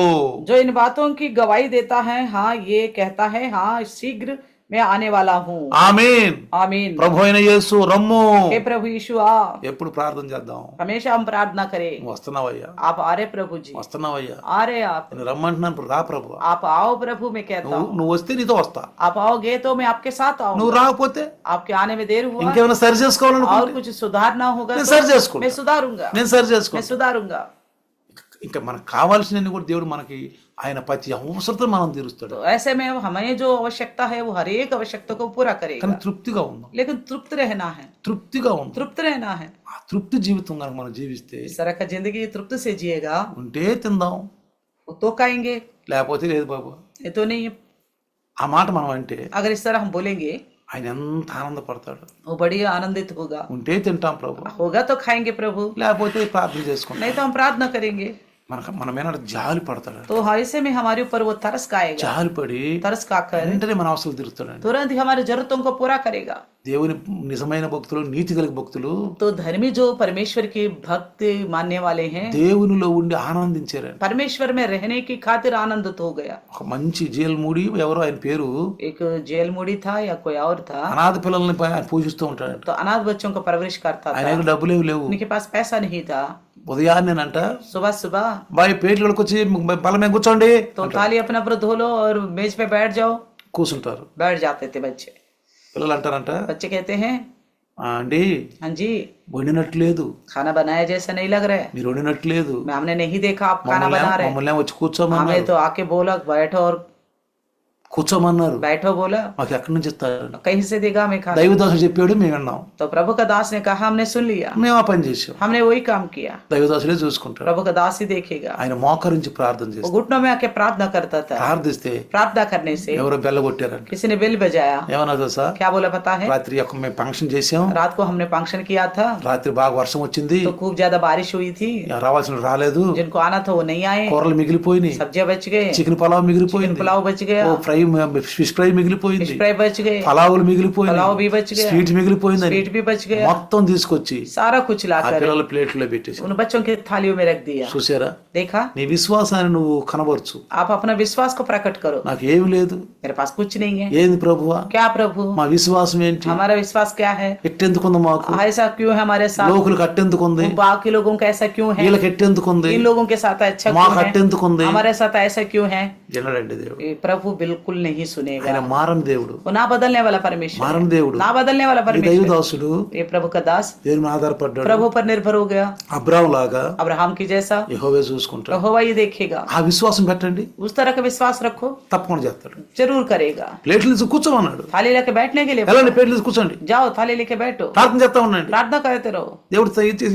जो इन बातों की गवाही देता है, हाँ ये कहता है, हाँ शीघ्र मैं आने वाला हूँ। ఆమేన్. आमीन। ప్రభు అయిన యేసు రమ్ము. हे प्रभु यीशु आ। ఎప్పుడు ప్రార్థన చేద్దాం? हमेशा हम प्रार्थना करें, నువ్వు వస్తున్నావయ్యా, आप आ रहे प्रभु जी, వస్తున్నావయ్యా, आ रहे आप, నేను రమ్మంటున్నాను, రా ప్రభు. आप आओ प्रभु मैं कहता हूँ। నువ్వు వస్తే నీతో వస్తా, आप आओगे तो मैं आपके साथ నువ్వు आऊंगा। రాకపోతే आपके आने में देर हुआ ఇంకేమైనా సరి और చేసుకోవాలనుకుంటే कुछ सुधारना होगा నేను तो సరి చేసుకుంటా, मैं सुधारूंगा, నేను సరి मैं చేసుకుంటా. सुधारूंगा। ఇంకా మనకు కావాల్సినవి కూడా దేవుడు మనకి ఆయన ప్రతి అవసరత మనం తీరుస్తాడు. तो ऐसे में हमें जो आवश्यकता है वो हर एक आवश्यकता को पूरा కానీ करेगा, తృప్తిగా ఉందాం, लेकिन तृप्त रहना है, తృప్తిగా ఉందాం. तृप्त रहना है। ఆ తృప్తి జీవితం కనుక మనం జీవిస్తే इस तरह का जिंदगी तृप्त से जिएगा ఉంటే తిందాం, तो खाएंगे, లేకపోతే లేదు బాబు. ये तो नहीं है। ఆ మాట మనం అంటే अगर इस तरह हम बोलेंगे ఆయన ఎంత ఆనందపడతాడు. वो बड़ी आनंदित होगा। ఉంటే తింటాం ప్రభు, होगा तो खाएंगे प्रभु, లేకపోతే ప్రార్థన చేసుకుంటాం. नहीं तो हम प्रार्थना करेंगे। మన మీద జాలి పడతాడు. तो ऐसे में हमारे ऊपर वो तरस खाएगा, జాలి పడి तरस खाकर వెంటనే మన అవసరం తీరుస్తాడండి. तुरंत ही हमारी जरूरतों को पूरा करेगा। దేవుని నిజమైన భక్తులు, నీతి కలిగిన భక్తులు तो धर्मी जो परमेश्वर की भक्ति मानने वाले हैं, దేవునిలో ఉండి ఆనందించారండి. परमेश्वर में रहने की खातिर आनंदित हो गया। ఒక మంచి జైలుమూడి ఎవరో ఆయన పేరు, एक जेल मुड़ी था या कोई और था, అనాథ పిల్లల్ని ఆయన పూజిస్తూ ఉంటాడంట. तो अनाथ बच्चों को परवरिश करता ఆయన था। దగ్గర డబ్బులు ఏమి లేవు. उनके पास पैसा नहीं था। ఉదయాన్నేనంట सुबह सुबह బాయ్ పేట్లోకి వచ్చి బల మీద కూర్చోండి तो थाली अपना पर धो लो और मेज पे बैठ जाओ, కూర్చుంటారు. बैठ जाते थे बच्चे। పిల్లలు అంటారంట, बच्चे कहते हैं అండి हाँ जी వండినట్లేదు, खाना बनाया जैसा नहीं लग रहा है, మీరు వండినట్లేదు, हमने नहीं देखा आप खाना बना रहे, మమ్మల్ని వచ్చి కూర్చోమన్నారు, हमें तो आके बोला बैठो और కూర్చోమన్నారు. बैठो बोला, మాకు ఎక్కడి నుంచి ఇస్తారు? कहीं से देगा हमें खाना। దైవదాసు చెప్పాడు, మేము విన్నాం, तो प्रभु का दास ने कहा, हमने सुन लिया, మేము ఆ పని చేసాం. हमने वही काम किया। దైవదాసులే చూసుకుంటాడు. प्रभु का दास ही देखेगा। ఆయన మోకరించి ప్రార్థన वो చేస్తాడు. घुटनों में आके प्रार्थना करता था। ప్రార్థిస్తే प्रार्थना करने से ఎవరో బెల్లగొట్టారంట. किसी ने बेल बजाया। ఏమన్నా తెలుసా? क्या बोला पता है? రాత్రి మేము ఫంక్షన్ చేసాం, रात को हमने फंक्शन किया था, రాత్రి బాగా వర్షం వచ్చింది, तो खूब ज्यादा बारिश हुई थी, రావాల్సిన రాలేదు, जिनको आना था वो नहीं आए, కూరలు మిగిలిపోయినాయి, सब्जियां बच गए, చికెన్ పలావ్ మిగిలిపోయింది, पुलाव बच गया, ఫ్రై ఫిష్ ఫ్రై మిగిలిపోయింది, फिश फ्राई बच गए, పలావులు మిగిలిపోయింది, पुलाव भी बच गया, స్వీట్ మిగిలిపోయింది, स्वीट भी बच गया, మొత్తం తీసుకొచ్చి सारा कुछ ఆ लाकर పిల్లల ప్లేట్లో పెట్టేసి उन बच्चों के थालियों में रख दिया। చూసారా? देखा? నీ విశ్వాసాన్ని నువ్వు కనబరచు. आप अपना विश्वास को प्रकट करो। నాకు ఏమి లేదు, मेरे पास कुछ नहीं है। ఏంది ప్రభువా, क्या प्रभु? మా విశ్వాసం ఏంటి, हमारा विश्वास क्या है? ఎట్టెందుకుంది మాకు, ऐसा क्यों है हमारे साथ? లోకులకు అట్టెందుకుంది, बाकी लोगों का ऐसा क्यों है? వీళ్ళకి ఎట్టెందుకుంది, इन लोगों के साथ अच्छा మాకు क्यों है? అట్టెందుకుంది, हमारे साथ ऐसा क्यों है? వినడండి దేవుడు. ये प्रभु बिल्कुल बिल्कुल नहीं सुनेगा। ఆయన మారని దేవుడు, वो ना बदलने वाला परमेश्वर మారని है, దేవుడు. ना बदलने वाला ఈ परमेश्वर। దైవదాసుడు ये प्रभु का दास దేవుని మీద ఆధారపడ్డాడు. प्रभु पर निर्भर हो गया, అబ్రాహాం లాగా अब्राहम की जैसा యెహోవా చూసుకుంటాడు. यहोवा ये देखेगा। ఆ విశ్వాసం పెట్టండి, उस तरह का विश्वास रखो, తప్పకుండా చేస్తాడు. जरूर करेगा। ప్లేట్లు తీసి కూర్చోమన్నాడు. थाली लेके बैठने के लिए ఎలాంటి ప్లేట్లు తీసి కూర్చోండి, जाओ, थाली लेके बैठो, ప్రార్థన చేస్తా ఉండండి. प्रार्थना करते रहो, దేవుడు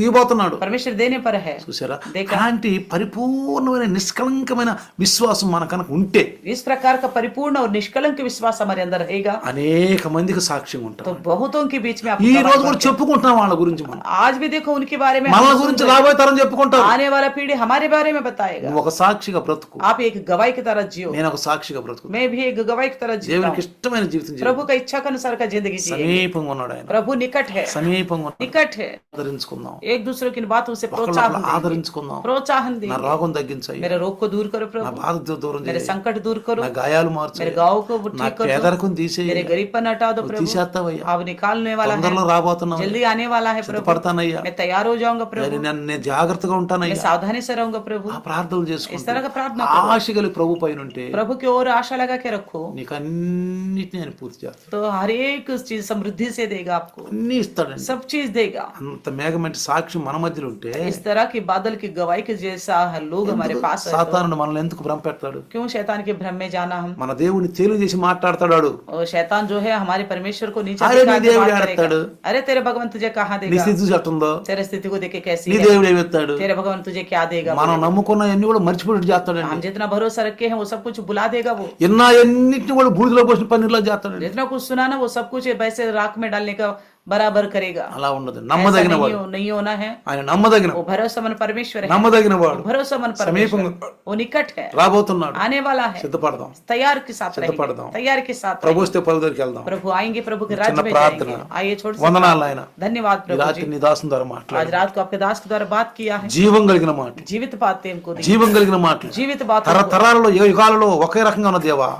ఇవ్వబోతున్నాడు. परमेश्वर देने पर है। చూసారా, देखा? అలాంటి పరిపూర్ణమైన నిష్కలంకమైన విశ్వాసం మన కనుక ఉంటే इस प्रकार का परिपूर्ण और निष्कलंक विश्वास हमारे अंदर रहेगा అనేక మందికి సాక్ష్యం ఉంటాం. तो बहुतों के बीच में आप ఈ गवाही రోజు కూడా बनते చెప్పుకుంటున్నాం వాళ్ళ గురించి. మనం हैं। आज भी देखो उनके बारे में మన हम सुन గురించి रहे हैं। రాబోయే తరం చెప్పుకుంటారు. आने वाला पीढ़ी हमारे बारे में बताएगा। నువ్వు ఒక సాక్షిగా బ్రతుకు, आप एक गवाही की तरह जियो, నేను ఒక సాక్షిగా బ్రతుకు. मैं भी एक गवाही की तरह जीता దేవునికి हूँ। ఇష్టమైన జీవితం జీవితం. प्रभु का इच्छा के अनुसार का जिंदगी जिए। సమీపంగా ఉన్నాడు ఆయన, प्रभु निकट है, సమీపంగా ఉన్నాడు. निकट है। ఆదరించుకుందాం, एक दूसरे की बातों से ఒకళ్ళొకళ్ళు प्रोत्साहन देंगे, ఆదరించుకుందాం. प्रोत्साहन నా देंगे। రోగం తగ్గించాయి, मेरे रोग को दूर करो నా प्रभु, బాధ దూరం मेरे చేయి, संकट दूर करो, నా గాయాలు मेरे మార్చు, गाँव को నా ठीक कर दो, పేదరికం తీసేయి. मेरे गरीबपन हटा दो प्रभु। తీసేస్తావయ్యా, आप निकालने वाला है, తొందరలో రాబోతున్నావు, जल्दी आने वाला है प्रभु। పడతానయ్యా, मैं तैयार हो जाऊंगा प्रभु, నేను జాగ్రత్తగా मैं ఉంటానయ్యా. सावधानी से रहूंगा प्रभु। ఆ ప్రార్థనలు इस చేసుకుంటూ तरह का प्रार्थना ఆశ కలిగి ప్రభు పైన ఉంటే प्रभु की ओर आशा लगा के रखो, నీకు అన్నిటిని ఆయన పూర్తి చేస్తాడు. तो हर एक चीज समृद्धि से देगा आपको, అన్ని ఇస్తాడండి. सब चीज देगा। అంత మేఘమంటి సాక్షి మన మధ్యలో ఉంటే इस तरह की बादल की गवाही के जैसा हर लोग हमारे पास है, तो సాతానుడు మనల్ని ఎందుకు భ్రమపెడతాడు? क्यों शैतान के भ्रम में जाना हम? మన దేవుని తెలియజేసి మాట్లాడతాడు. और शैतान जो है हमारे परमेश्वर को नीचे अरे दिखा नी के దేవుడు बात करेगा। ఆడతాడు. अरे तेरे भगवान तुझे कहाँ నీ देगा? స్థితి చెట్టుందో, तेरे स्थिति को देखे कैसी నీ है? దేవుడు ఏమెత్తాడు? तेरे भगवान तुझे क्या देगा? మనం నమ్ముకున్న అన్ని కూడా మర్చిపోయేట్టు చేస్తాడండి. हम जितना भरोसा रखे हैं वो सब कुछ बुला देगा वो। ఎన్నా ఎన్నిటిని కూడా బూడిదలో పోసిన పన్నీర్లో చేస్తాడండి. जितना कुछ सुना ना वो सब कुछ वैसे राख में डालने का बराबर करेगा। అలా ఉండదు. ऐसा నమ్మదగిన వాడు, नहीं होना है। ఆయన నమ్మదగిన वो भरोसेमंद परमेश्वर है, నమ్మదగిన వాడు, वो भरोसेमंद परमेश्वर, సమీపంగా वो निकट है, రాబోతున్నాడు. आने वाला है। సిద్ధపడదాం, तैयार के साथ रहेंगे, सिद्धपड़दाम। तैयार के साथ ప్రభు रहेंगे। వస్తే ప్రభు దగ్గరికి వెళ్దాం. प्रभु आएंगे, प्रभु के राज्य చిన్న में ప్రార్థన. जाएंगे। आइए छोड़ వందనాలు ఆయన, धन्यवाद ఈ प्रभु రాత్రి जी। నీ దాసుని ద్వారా आज మాట్లాడు. रात को आपके दास के द्वारा बात किया है, జీవం కలిగిన మాటలు, जीवित बातें हमको दी, జీవం కలిగిన మాటలు, जीवित बातें। తరతరాలలో యుగాలలో ఒకే రకంగా ఉన్న దేవా.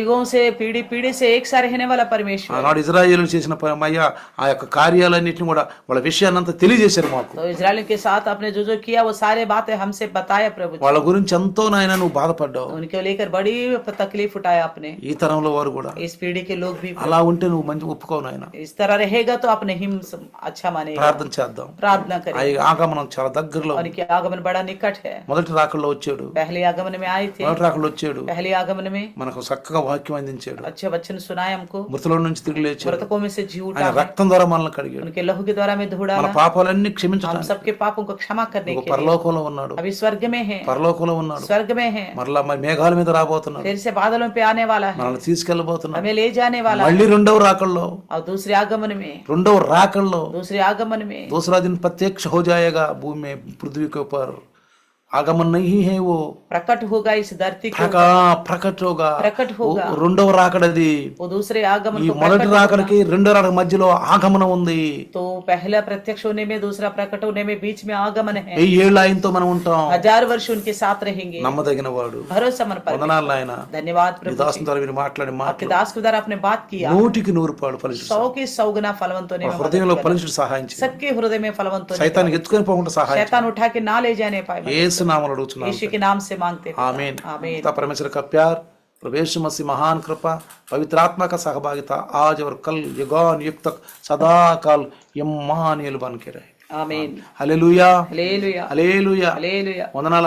युगों से पीढ़ी पीढ़ी से एक सा रहने वाला परमेश्वर। ఆనాడు ఇజ్రాయేలు చేసిన అయ్యా ఆ యొక్క కార్యాలన్నింటినీ కూడా వాళ్ళ విషయాన్ని అంతా తెలియజేశారు మాకు. तो इजराइल के साथ आपने जो जो किया वो सारे बातें हमसे बताया प्रभु जी। వాళ్ళ గురించి ఎంతో నాయన నువ్వు బాధపడ్డావు. उनके लेकर बड़ी तकलीफ उठाया आपने। ఈ తరంలో వారు కూడా इस पीढ़ी के लोग भी అలా ఉంటే నువ్వు మంచి ఒప్పుకోవు నాయన. इस तरह रहेगा तो आप नहीं अच्छा मानेगा। ప్రార్థన చేద్దాం. प्रार्थना करें। ఆ ఆగమనం చాలా దగ్గరలో ఉంది. उनके आगमन बड़ा निकट है। మొదటి రాకల్లో వచ్చాడు, पहले आगमन में आए थे, మొదటి రాకల్లో వచ్చాడు, पहले आगमन में మనకు చక్కగా వాక్యం అందించాడు, अच्छे वचन सुनाए हमको, మృతుల నుంచి తిరిగి లేచాడు, मृतकों में से जी उठा ఆయన है, రక్తం ద్వారా మనల్ని కడిగాడు, उनके लहू के द्वारा में धो మన डाला, పాపాలన్నీ हम క్షమించడానికి. सबके पापों को क्षमा करने నువ్వు के लिए। పరలోకంలో ఉన్నాడు, अभी स्वर्ग में है, పరలోకంలో ఉన్నాడు, स्वर्ग में है, మరలా మరి మేఘాల మీద రాబోతున్నాడు, फिर से बादलों पे आने वाला है, మనల్ని తీసుకెళ్లబోతున్నాడు. हमें ले जाने वाला है। మళ్ళీ రెండవ రాకల్లో, और दूसरे आगमन में, రెండవ రాకల్లో दूसरे आगमन में दूसरा दिन प्रत्यक्ष हो जाएगा भूमि में, पृथ्वी के ऊपर आगमन नहीं है, वो प्रकट होगा इस धरती को, ప్రకట్ होगा, प्रकट होगा। రెండవ రాకడది. वो दूसरे आगमन ఈ को మొదటి प्रकट होगा। రాకడికి రెండో రాకడ మధ్యలో ఆగమనం ఉంది. तो पहला प्रत्यक्ष होने में दूसरा प्रकट होने में बीच में आगमन है। 1000 ఏళ్ళు ఆయనతో మనం ఉంటాం. 1000 वर्ष उनके साथ रहेंगे। నమ్మదగిన వాడు. भरोसा मन पर। వందనాలు ఆయన. धन्यवाद నీ प्रभु దాసుని जी। ద్వారా మీరు మాట్లాడి आपके మాట్లాడు दास के द्वारा आपने बात किया, 100కి 100 పాలు ఫలించు. 100 के 100 गुना फलवंत होने में मदद హృదయంలో करें। ఫలించు సహాయం చేయి. सबके हृदय में फलवंत होने సైతాన్ని ఎత్తుకొని పోకుండా में సహాయం शैतान उठा के ना ले जाने पाए। యేసు నామములో అడుగుతున్నాను. यीशु के नाम से मांगते हैं। आमीन. आमीन। पिता परमेश्वर का प्यार, प्रभु यीशु मसीह महान कृपा, पवित्र आत्मा का सहभागिता आज और कल युगान युग तक सदा काल इम्मानुएल बन के रहे. आमीन। Hallelujah, hallelujah, hallelujah. हालेलुया। వందనాలు.